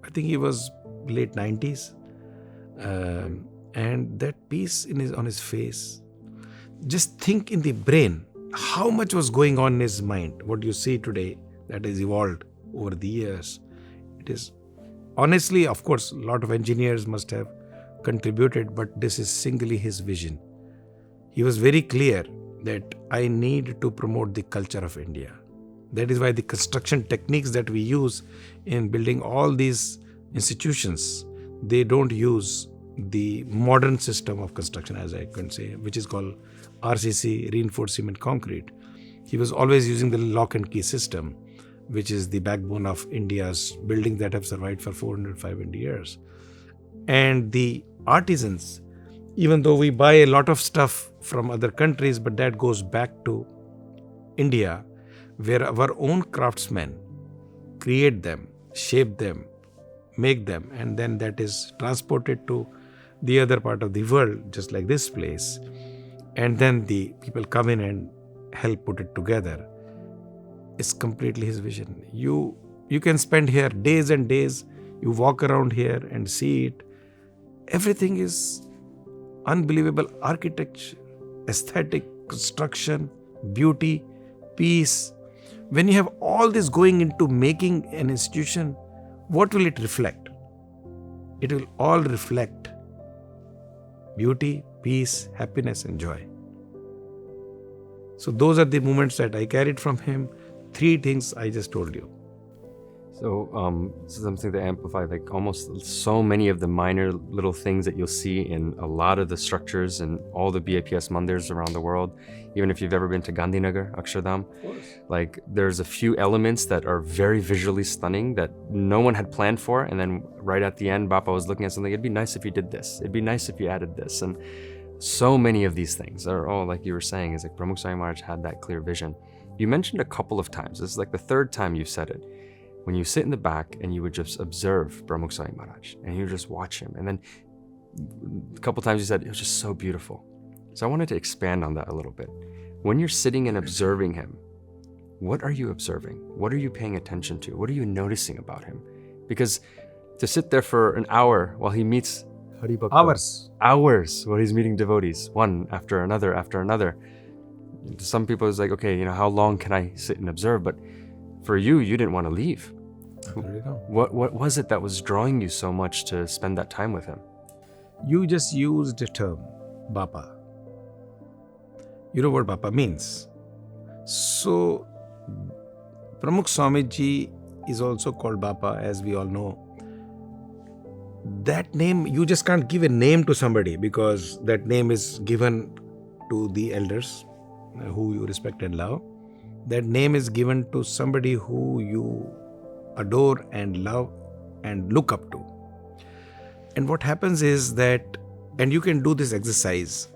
I think he was late 90s. And that peace on his face. Just think in the brain, how much was going on in his mind. What you see today, that has evolved over the years. It is honestly, of course, a lot of engineers must have contributed, but this is singly his vision. He was very clear that I need to promote the culture of India. That is why the construction techniques that we use in building all these institutions, they don't use the modern system of construction, as I can say, which is called RCC, reinforced cement concrete. He was always using the lock and key system, which is the backbone of India's buildings that have survived for 400, 500 years. And the artisans, even though we buy a lot of stuff from other countries, but that goes back to India, where our own craftsmen create them, shape them, make them, and then that is transported to the other part of the world, just like this place. And then the people come in and help put it together. It's completely his vision. You can spend here days and days. You walk around here and see it. Everything is unbelievable. Architecture, aesthetic, construction, beauty, peace. When you have all this going into making an institution, what will it reflect? It will all reflect beauty, peace, happiness, and joy. So those are the moments that I carried from him. 3 things I just told you. So something to amplify, like almost so many of the minor little things that you'll see in a lot of the structures and all the BAPS mandirs around the world. Even if you've ever been to Gandhinagar, Akshardham, like there's a few elements that are very visually stunning that no one had planned for. And then right at the end, Bapa was looking at something, it'd be nice if you did this. It'd be nice if you added this. And so many of these things are all, like you were saying, is like Pramukh Swami Maharaj had that clear vision. You mentioned a couple of times, this is like the 3rd time you've said it, when you sit in the back and you would just observe Pramukh Swami Maharaj and you would just watch him. And then a couple times you said, it was just so beautiful. So I wanted to expand on that a little bit. When you're sitting and observing him, what are you observing? What are you paying attention to? What are you noticing about him? Because to sit there for an hour while he meets Hours while he's meeting devotees, one after another. To some people it's like, okay, how long can I sit and observe? But for you didn't want to leave. What was it that was drawing you so much to spend that time with him? You just used the term, Bapa. You know what Bapa means. So, Pramukh Swamiji is also called Bapa, as we all know. That name, you just can't give a name to somebody because that name is given to the elders who you respect and love. That name is given to somebody who you adore and love and look up to. And what happens is that, and you can do this exercise,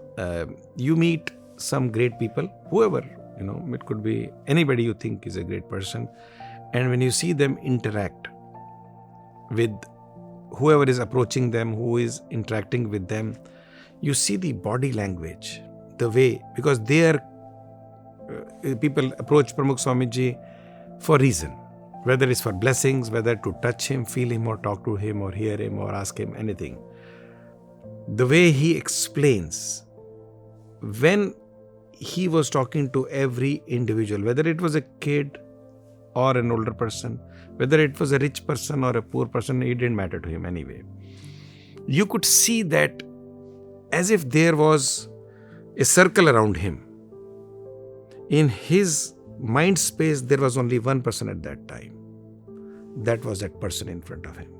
you meet some great people, whoever, it could be anybody you think is a great person. And when you see them interact with whoever is approaching them, who is interacting with them, you see the body language, the way, because they are people approach Pramukh Swamiji for reason, whether it's for blessings, whether to touch him, feel him, or talk to him, or hear him, or ask him anything. The way he explains, when he was talking to every individual, whether it was a kid or an older person, whether it was a rich person or a poor person, it didn't matter to him anyway. You could see that as if there was a circle around him. In his mind space, there was only one person at that time. That was that person in front of him.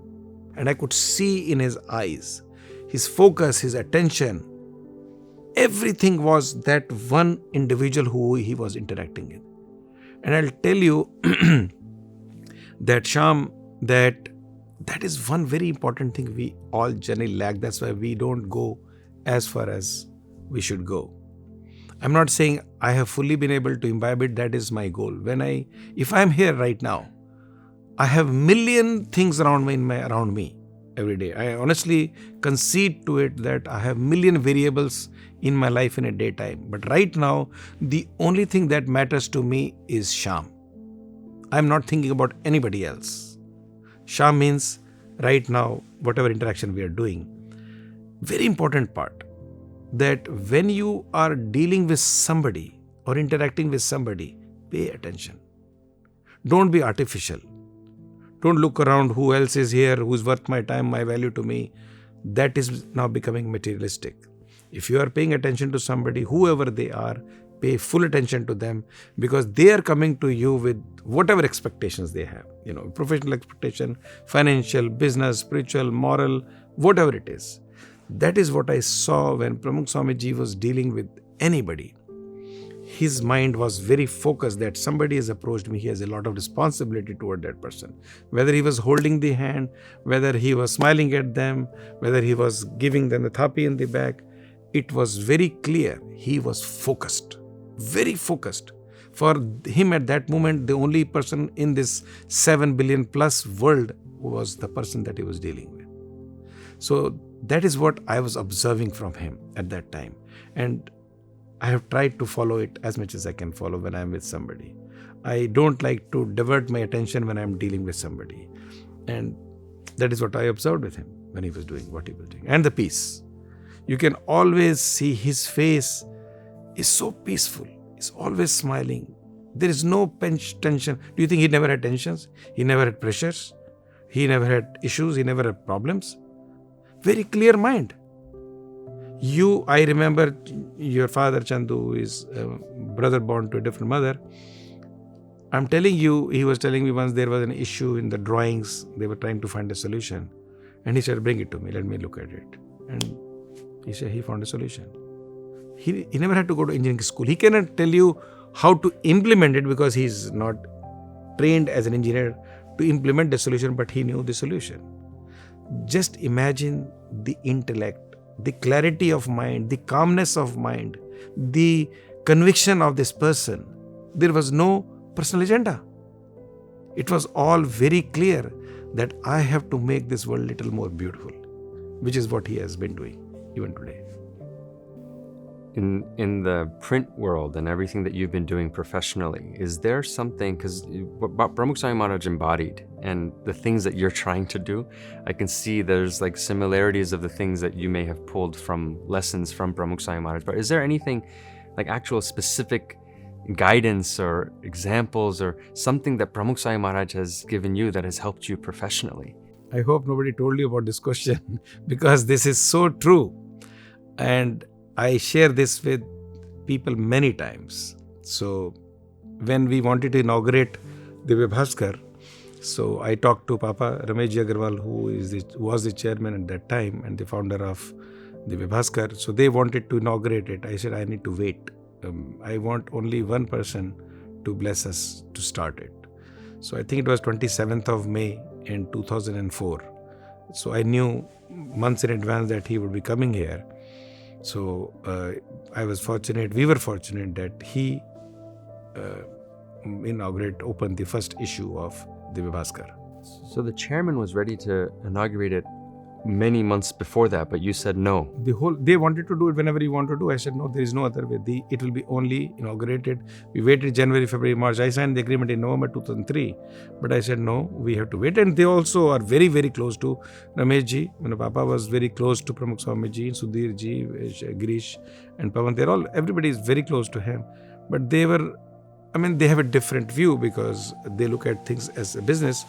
And I could see in his eyes, his focus, his attention, everything was that one individual who he was interacting with. And I'll tell you that Shyam, that is one very important thing we all generally lack. That's why we don't go as far as we should go. I'm not saying I have fully been able to imbibe it. That is my goal. If I'm here right now, I have million things around me every day. I honestly concede to it that I have million variables in my life in a daytime. But right now, the only thing that matters to me is Shyam. I'm not thinking about anybody else. Shyam means right now, whatever interaction we are doing. Very important part, that when you are dealing with somebody or interacting with somebody, pay attention. Don't be artificial. Don't look around who else is here, who's worth my time, my value to me. That is now becoming materialistic. If you are paying attention to somebody, whoever they are, pay full attention to them, because they are coming to you with whatever expectations they have. Professional expectation, financial, business, spiritual, moral, whatever it is. That is what I saw when Pramukh Swamiji was dealing with anybody. His mind was very focused that somebody has approached me, he has a lot of responsibility toward that person. Whether he was holding the hand, whether he was smiling at them, whether he was giving them the thapi in the back, it was very clear he was focused, very focused. For him at that moment, the only person in this 7 billion plus world was the person that he was dealing with. So that is what I was observing from him at that time. And I have tried to follow it as much as I can follow when I am with somebody. I don't like to divert my attention when I am dealing with somebody. And that is what I observed with him when he was doing what he was doing. And the peace. You can always see his face is so peaceful. He's always smiling. There is no tension. Do you think he never had tensions? He never had pressures? He never had issues? He never had problems? Very clear mind. I remember your father Chandu is a brother born to a different mother. I'm telling you, he was telling me once there was an issue in the drawings. They were trying to find a solution. And he said, bring it to me. Let me look at it. And he said he found a solution. He never had to go to engineering school. He cannot tell you how to implement it because he's not trained as an engineer to implement the solution, but he knew the solution. Just imagine the intellect, the clarity of mind, the calmness of mind, the conviction of this person. There was no personal agenda. It was all very clear that I have to make this world a little more beautiful, which is what he has been doing even today. In the print world and everything that you've been doing professionally, is there something, because what Pramukh Swami Maharaj embodied and the things that you're trying to do, I can see there's like similarities of the things that you may have pulled from lessons from Pramukh Swami Maharaj, but is there anything like actual specific guidance or examples or something that Pramukh Swami Maharaj has given you that has helped you professionally? I hope nobody told you about this question because this is so true. And I share this with people many times. So when we wanted to inaugurate Divya Bhaskar, so I talked to Papa Ramesh Agarwal, who was the chairman at that time and the founder of Divya Bhaskar. So they wanted to inaugurate it. I said, I need to wait. I want only one person to bless us to start it. So I think it was 27th of May in 2004. So I knew months in advance that he would be coming here. So we were fortunate that he opened the first issue of Divya Bhaskar. So the chairman was ready to inaugurate it many months before that, but you said no. They wanted to do it whenever you want to do. I said no, there is no other way. It will be only inaugurated. We waited January, February, March. I signed the agreement in November 2003, but I said no, we have to wait. And they also are very, very close to Ramesh ji. Papa was very close to Pramukh Swami ji, Sudhir ji, Girish and Pawan. Everybody is very close to him. But they have a different view because they look at things as a business.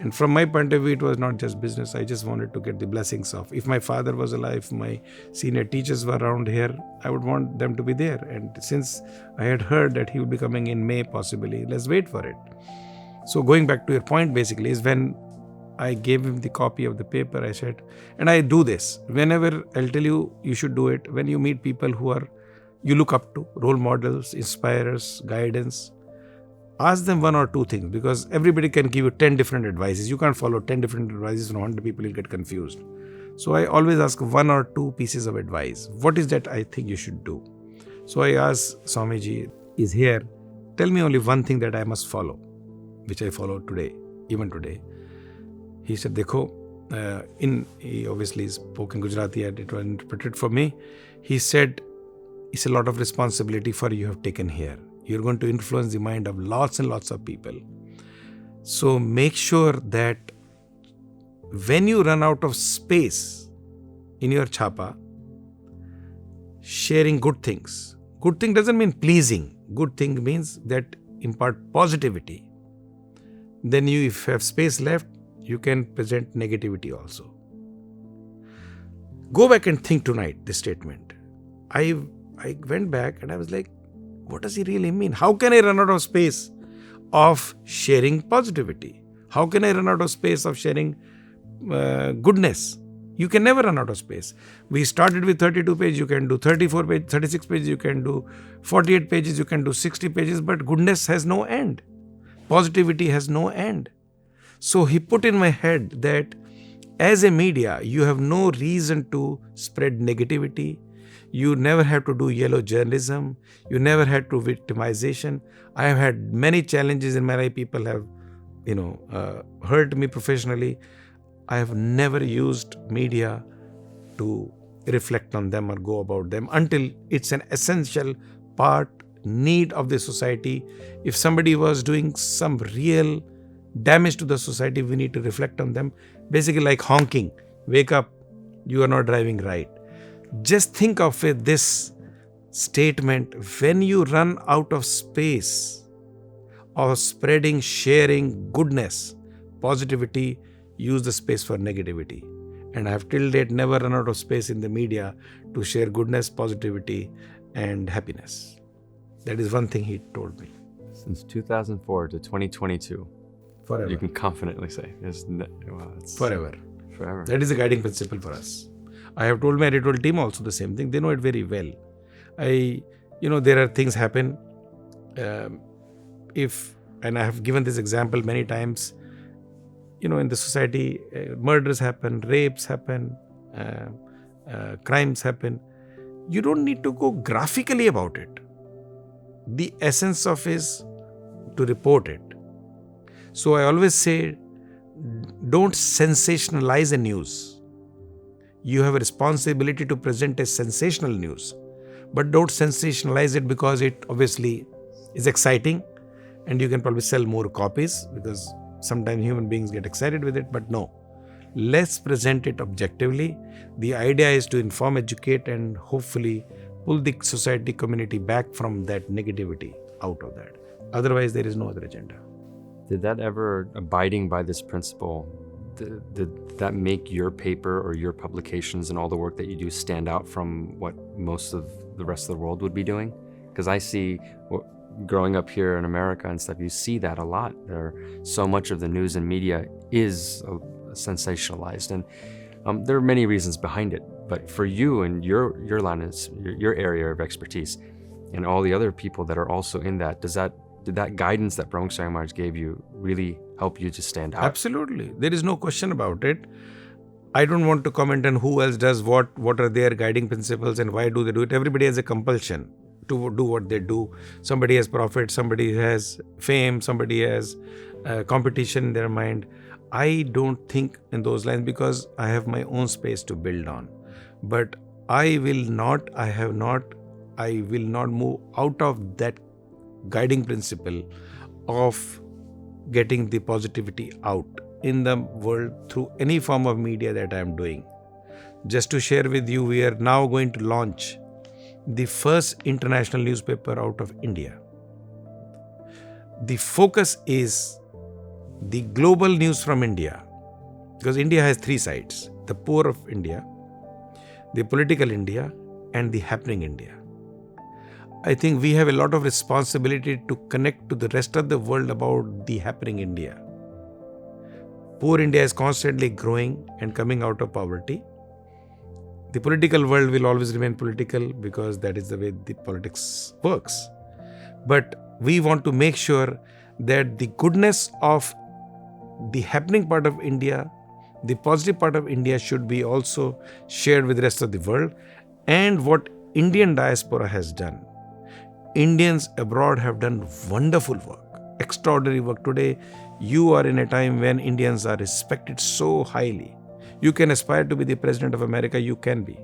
And from my point of view, it was not just business. I just wanted to get the blessings of. If my father was alive, if my senior teachers were around here, I would want them to be there. And since I had heard that he would be coming in May possibly, let's wait for it. So going back to your point basically is when I gave him the copy of the paper, I said, and I do this, whenever I'll tell you, you should do it. When you meet people who you look up to, role models, inspirers, guidance, ask them one or two things because everybody can give you 10 different advices. You can't follow 10 different advices from 100 people, you'll get confused. So I always ask one or two pieces of advice. What is that I think you should do? So I asked Swamiji, is here, tell me only one thing that I must follow, which I follow today, even today. He said, Dekho, he obviously spoke in Gujarati and it was interpreted for me. He said, it's a lot of responsibility for you have taken here. You're going to influence the mind of lots and lots of people. So make sure that when you run out of space in your chapa, sharing good things. Good thing doesn't mean pleasing. Good thing means that impart positivity. Then if you have space left, you can present negativity also. Go back and think tonight, this statement. I went back and I was like, what does he really mean? How can I run out of space of sharing positivity? How can I run out of space of sharing goodness? You can never run out of space. We started with 32 pages, you can do 34 pages, 36 pages, you can do 48 pages, you can do 60 pages, but goodness has no end. Positivity has no end. So he put in my head that as a media, you have no reason to spread negativity. You never have to do yellow journalism. You never had to victimization. I have had many challenges in my life. People have, hurt me professionally. I have never used media to reflect on them or go about them until it's an essential part, need of the society. If somebody was doing some real damage to the society, we need to reflect on them. Basically like honking. Wake up, you are not driving right. Just think of it, this statement, when you run out of space of spreading, sharing goodness, positivity, use the space for negativity. And I have till date never run out of space in the media to share goodness, positivity and happiness. That is one thing he told me. Since 2004 to 2022. Forever. You can confidently say. It's forever. Forever. That is the guiding principle for us. I have told my editorial team also the same thing. They know it very well. There are things happen. And I have given this example many times, in the society, murders happen, rapes happen, crimes happen. You don't need to go graphically about it. The essence of is to report it. So I always say, don't sensationalize a news. You have a responsibility to present a sensational news, but don't sensationalize it because it obviously is exciting and you can probably sell more copies because sometimes human beings get excited with it, but no. Let's present it objectively. The idea is to inform, educate and hopefully pull the society community back from that negativity out of that. Otherwise, there is no other agenda. Did that ever, abiding by this principle, did that make your paper or your publications and all the work that you do stand out from what most of the rest of the world would be doing? Because I see, growing up here in America and stuff, you see that a lot. So much of the news and media is sensationalized, and there are many reasons behind it. But for you and your line is your area of expertise, and all the other people that are also in that, did that guidance that Pramukh Swami Maharaj gave you really help you to stand out? Absolutely. There is no question about it. I don't want to comment on who else does what are their guiding principles and why do they do it. Everybody has a compulsion to do what they do. Somebody has profit, somebody has fame, somebody has competition in their mind. I don't think in those lines because I have my own space to build on. But I will not move out of that guiding principle of getting the positivity out in the world through any form of media that I am doing. Just to share with you, we are now going to launch the first international newspaper out of India. The focus is the global news from India, because India has three sides: the poor of India, the political India, and the happening India. I think we have a lot of responsibility to connect to the rest of the world about the happening India. Poor India is constantly growing and coming out of poverty. The political world will always remain political because that is the way the politics works. But we want to make sure that the goodness of the happening part of India, the positive part of India should be also shared with the rest of the world. And what Indian diaspora has done. Indians abroad have done wonderful work, extraordinary work. Today, you are in a time when Indians are respected so highly. You can aspire to be the President of America, you can be.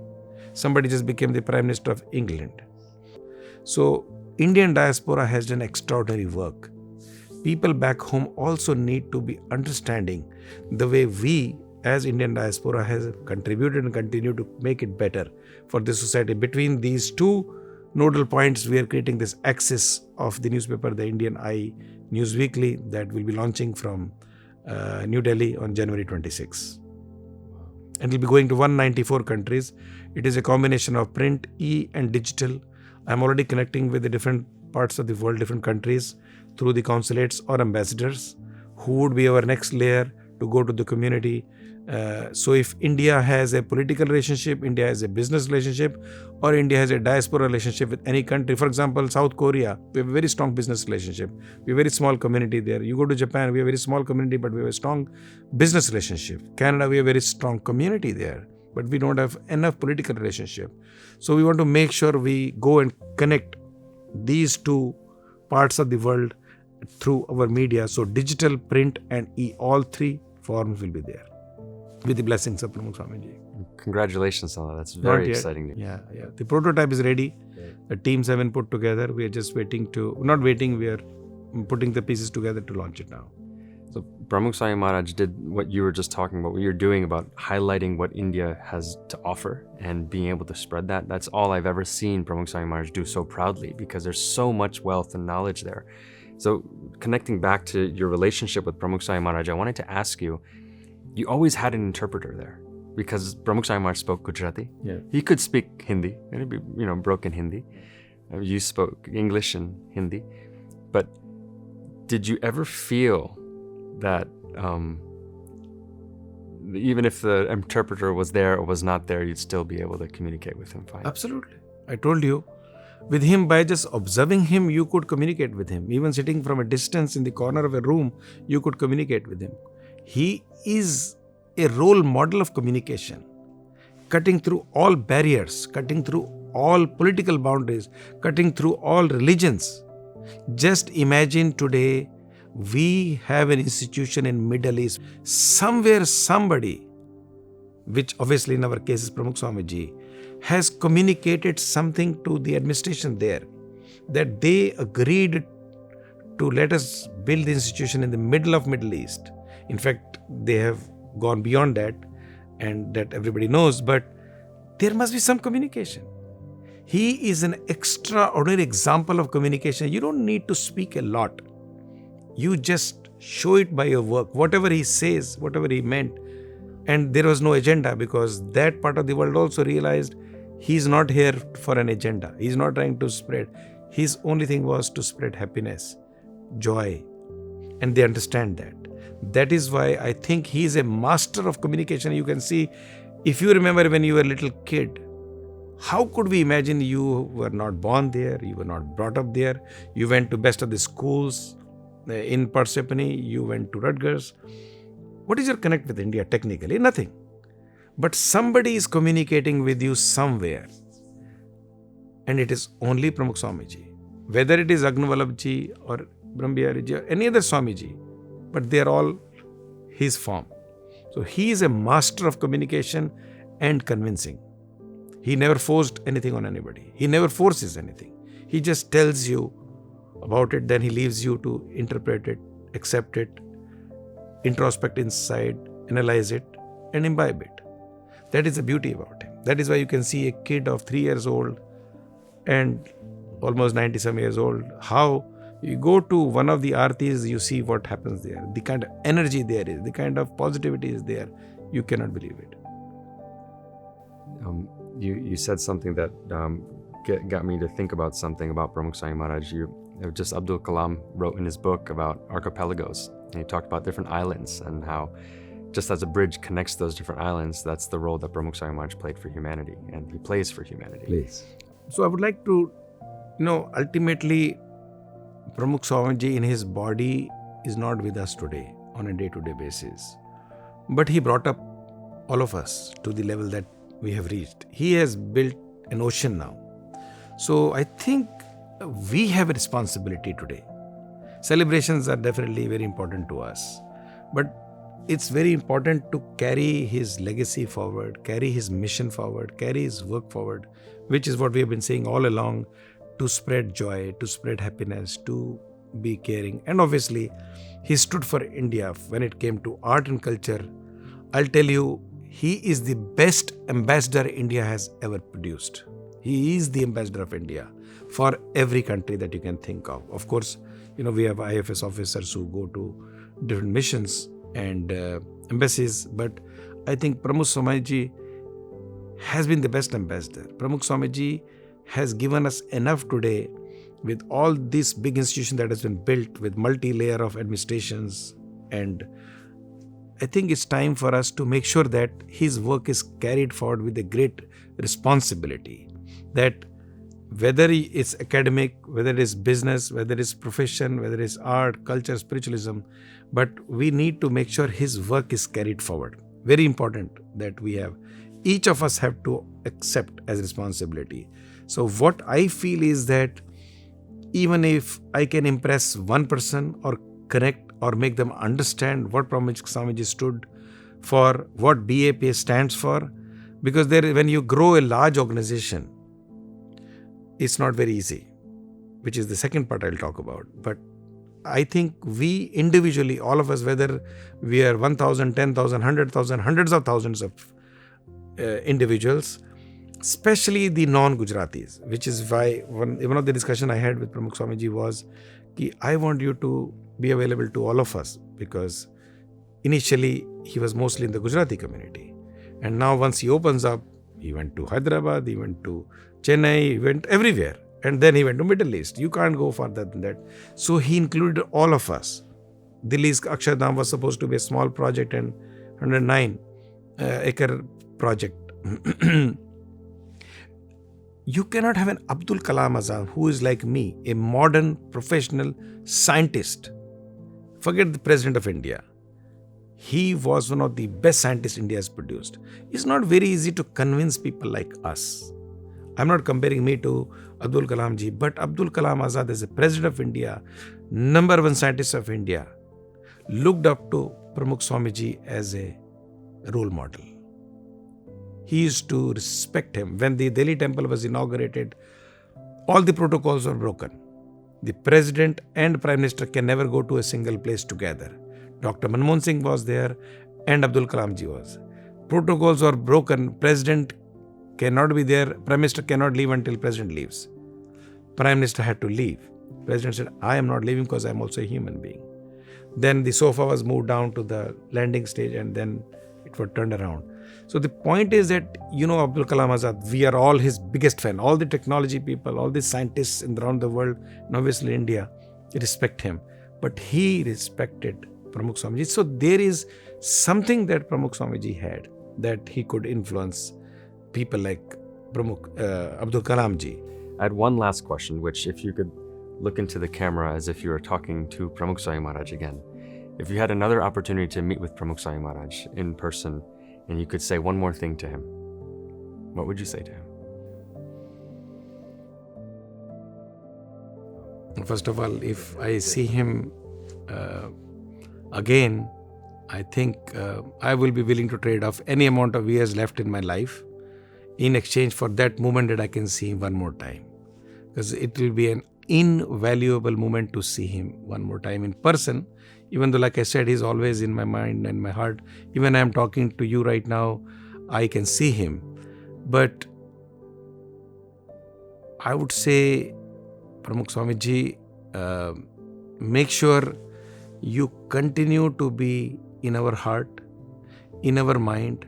Somebody just became the Prime Minister of England. So, Indian diaspora has done extraordinary work. People back home also need to be understanding the way we as Indian diaspora has contributed and continue to make it better for the society. Between these two nodal points, we are creating this axis of the newspaper, the Indian Eye News Weekly, that will be launching from New Delhi on January 26. And it will be going to 194 countries. It is a combination of print, and digital. I'm already connecting with the different parts of the world, different countries, through the consulates or ambassadors, who would be our next layer to go to the community. So if India has a political relationship, India has a business relationship, or India has a diaspora relationship with any country. For example, South Korea, we have a very strong business relationship. We have a very small community there. You go to Japan, we have a very small community, but we have a strong business relationship. Canada, we have a very strong community there. but we don't have enough political relationship. So we want to make sure we go and connect these two parts of the world through our media. So digital, print and all three forms will be there with the blessings of Pramukh Swamiji. Congratulations on that. That's very exciting news. Yeah. The prototype is ready. The teams have been put together. We are just we are putting the pieces together to launch it now. So Pramukh Swami Maharaj did what you were just talking about, what you're doing about highlighting what India has to offer and being able to spread that. That's all I've ever seen Pramukh Swami Maharaj do so proudly, because there's so much wealth and knowledge there. So connecting back to your relationship with Pramukh Swami Maharaj, I wanted to ask you, you always had an interpreter there, because Pramukh Swami Maharaj spoke Gujarati. Yeah. He could speak Hindi, maybe, broken Hindi. You spoke English and Hindi. But did you ever feel that even if the interpreter was there or was not there, you'd still be able to communicate with him fine? Absolutely. I told you, with him, by just observing him, you could communicate with him. Even sitting from a distance in the corner of a room, you could communicate with him. He is a role model of communication, cutting through all barriers, cutting through all political boundaries, cutting through all religions. Just imagine today, we have an institution in Middle East. Somewhere somebody, which obviously in our case is Pramukh Swamiji, has communicated something to the administration there, that they agreed to let us build the institution in the middle of Middle East. In fact, they have gone beyond that, and that everybody knows, but there must be some communication. He is an extraordinary example of communication. You don't need to speak a lot. You just show it by your work. Whatever he says, whatever he meant. And there was no agenda, because that part of the world also realized he's not here for an agenda. He's not trying to spread. His only thing was to spread happiness, joy. And they understand that. That is why I think he is a master of communication. You can see, if you remember when you were a little kid, how could we imagine you were not born there, you were not brought up there, you went to best of the schools in Persephone, you went to Rutgers. What is your connect with India technically? Nothing. But somebody is communicating with you somewhere. And it is only Pramukh Swamiji. Whether it is Agnavallabhji or Brahmbihariji or any other Swamiji, but they are all his form. So he is a master of communication and convincing. He never forced anything on anybody. He never forces anything. He just tells you about it, then he leaves you to interpret it, accept it, introspect inside, analyze it, and imbibe it. That is the beauty about him. That is why you can see a kid of 3 years old and almost 90-some years old, how you go to one of the aartis, you see what happens there. The kind of energy there is, the kind of positivity is there. You cannot believe it. You said something that got me to think about something about Pramukh Swami Maharaj. Just Abdul Kalam wrote in his book about archipelagos, and he talked about different islands and how just as a bridge connects those different islands, that's the role that Pramukh Swami Maharaj played for humanity, and he plays for humanity. Please. So I would like to, ultimately, Pramukh Swamiji in his body is not with us today on a day-to-day basis. But he brought up all of us to the level that we have reached. He has built an ocean now. So I think we have a responsibility today. Celebrations are definitely very important to us. But it's very important to carry his legacy forward, carry his mission forward, carry his work forward, which is what we have been saying all along, to spread joy, to spread happiness, to be caring. And obviously, he stood for India when it came to art and culture. I'll tell you, he is the best ambassador India has ever produced. He is the ambassador of India for every country that you can think of. Of course, we have IFS officers who go to different missions and embassies, but I think Pramukh Swamiji has been the best ambassador. Pramukh Swamiji has given us enough today with all this big institution that has been built with multi-layer of administrations, and I think it's time for us to make sure that his work is carried forward with a great responsibility, that whether it's academic, whether it is business, whether it's profession, whether it's art, culture, spiritualism, but we need to make sure his work is carried forward. Very important that we have each of us have to accept as responsibility. So what I feel is that even if I can impress one person or connect or make them understand what Pramukh Swamiji stood for, what BAPS stands for, because when you grow a large organization, it's not very easy, which is the second part I'll talk about. But I think we individually, all of us, whether we are 1,000, 10,000, 100,000, hundreds of thousands of individuals, especially the non-Gujaratis, which is why one of the discussion I had with Pramukh Swamiji was, I want you to be available to all of us, because initially he was mostly in the Gujarati community. And now once he opens up, he went to Hyderabad, he went to Chennai, he went everywhere. And then he went to Middle East. You can't go further than that. So he included all of us. Delhi's Akshardham was supposed to be a small project and 109-acre project. You cannot have an Abdul Kalam Azad who is like me, a modern professional scientist. Forget the President of India. He was one of the best scientists India has produced. It's not very easy to convince people like us. I'm not comparing me to Abdul Kalam ji, but Abdul Kalam Azad is the President of India, number one scientist of India, looked up to Pramukh Swamiji as a role model. He used to respect him. When the Delhi temple was inaugurated, all the protocols were broken. The President and Prime Minister can never go to a single place together. Dr. Manmohan Singh was there and Abdul Kalam ji was. Protocols were broken. President cannot be there. Prime Minister cannot leave until President leaves. Prime Minister had to leave. President said, I am not leaving because I am also a human being. Then the sofa was moved down to the landing stage and then it was turned around. So the point is that, Abdul Kalam Azad, we are all his biggest fan. All the technology people, all the scientists around the world, and obviously India, respect him. But he respected Pramukh Swamiji. So there is something that Pramukh Swamiji had that he could influence people like Abdul Kalam ji. I had one last question, which if you could look into the camera as if you were talking to Pramukh Swami Maharaj again. If you had another opportunity to meet with Pramukh Swami Maharaj in person and you could say one more thing to him, what would you say to him? First of all, if I see him again, I think I will be willing to trade off any amount of years left in my life in exchange for that moment that I can see him one more time. Because it will be an invaluable moment to see him one more time in person, even though, like I said, he's always in my mind and my heart. Even I am talking to you right now, I can see him. But I would say, Pramukh Swamiji, make sure you continue to be in our heart, in our mind,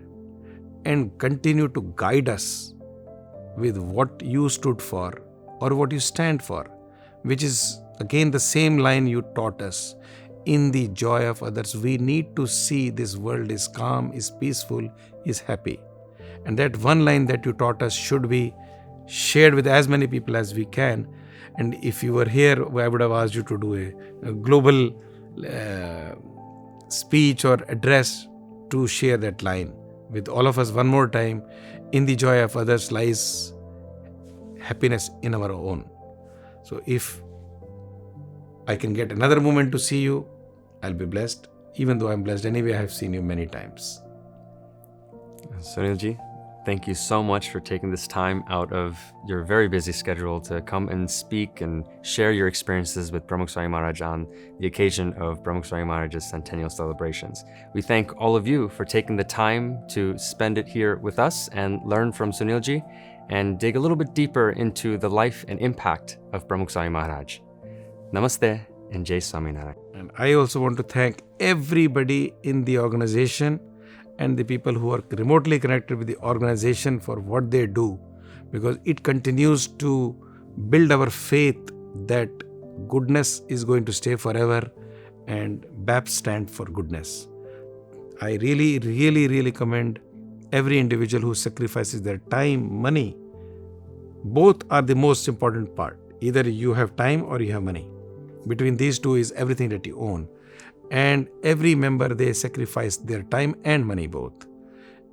and continue to guide us with what you stood for or what you stand for, which is again the same line you taught us. In the joy of others, we need to see this world is calm, is peaceful, is happy. And that one line that you taught us should be shared with as many people as we can. And if you were here, I would have asked you to do a global speech or address to share that line with all of us one more time. In the joy of others lies happiness in our own. So if I can get another moment to see you, I'll be blessed. Even though I'm blessed anyway, I have seen you many times. Sunilji, thank you so much for taking this time out of your very busy schedule to come and speak and share your experiences with Pramukh Swami Maharaj on the occasion of Pramukh Swami Maharaj's Centennial celebrations. We thank all of you for taking the time to spend it here with us and learn from Sunilji and dig a little bit deeper into the life and impact of Pramukh Swami Maharaj. Namaste and Jai Swaminarayan. And I also want to thank everybody in the organization and the people who are remotely connected with the organization for what they do, because it continues to build our faith that goodness is going to stay forever and BAPS stand for goodness. I really commend every individual who sacrifices their time, money. Both are the most important part. Either you have time or you have money. Between these two is everything that you own. And every member, they sacrifice their time and money both.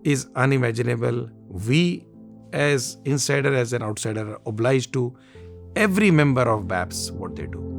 is unimaginable. We as insider, as an outsider, are obliged to every member of BAPS what they do.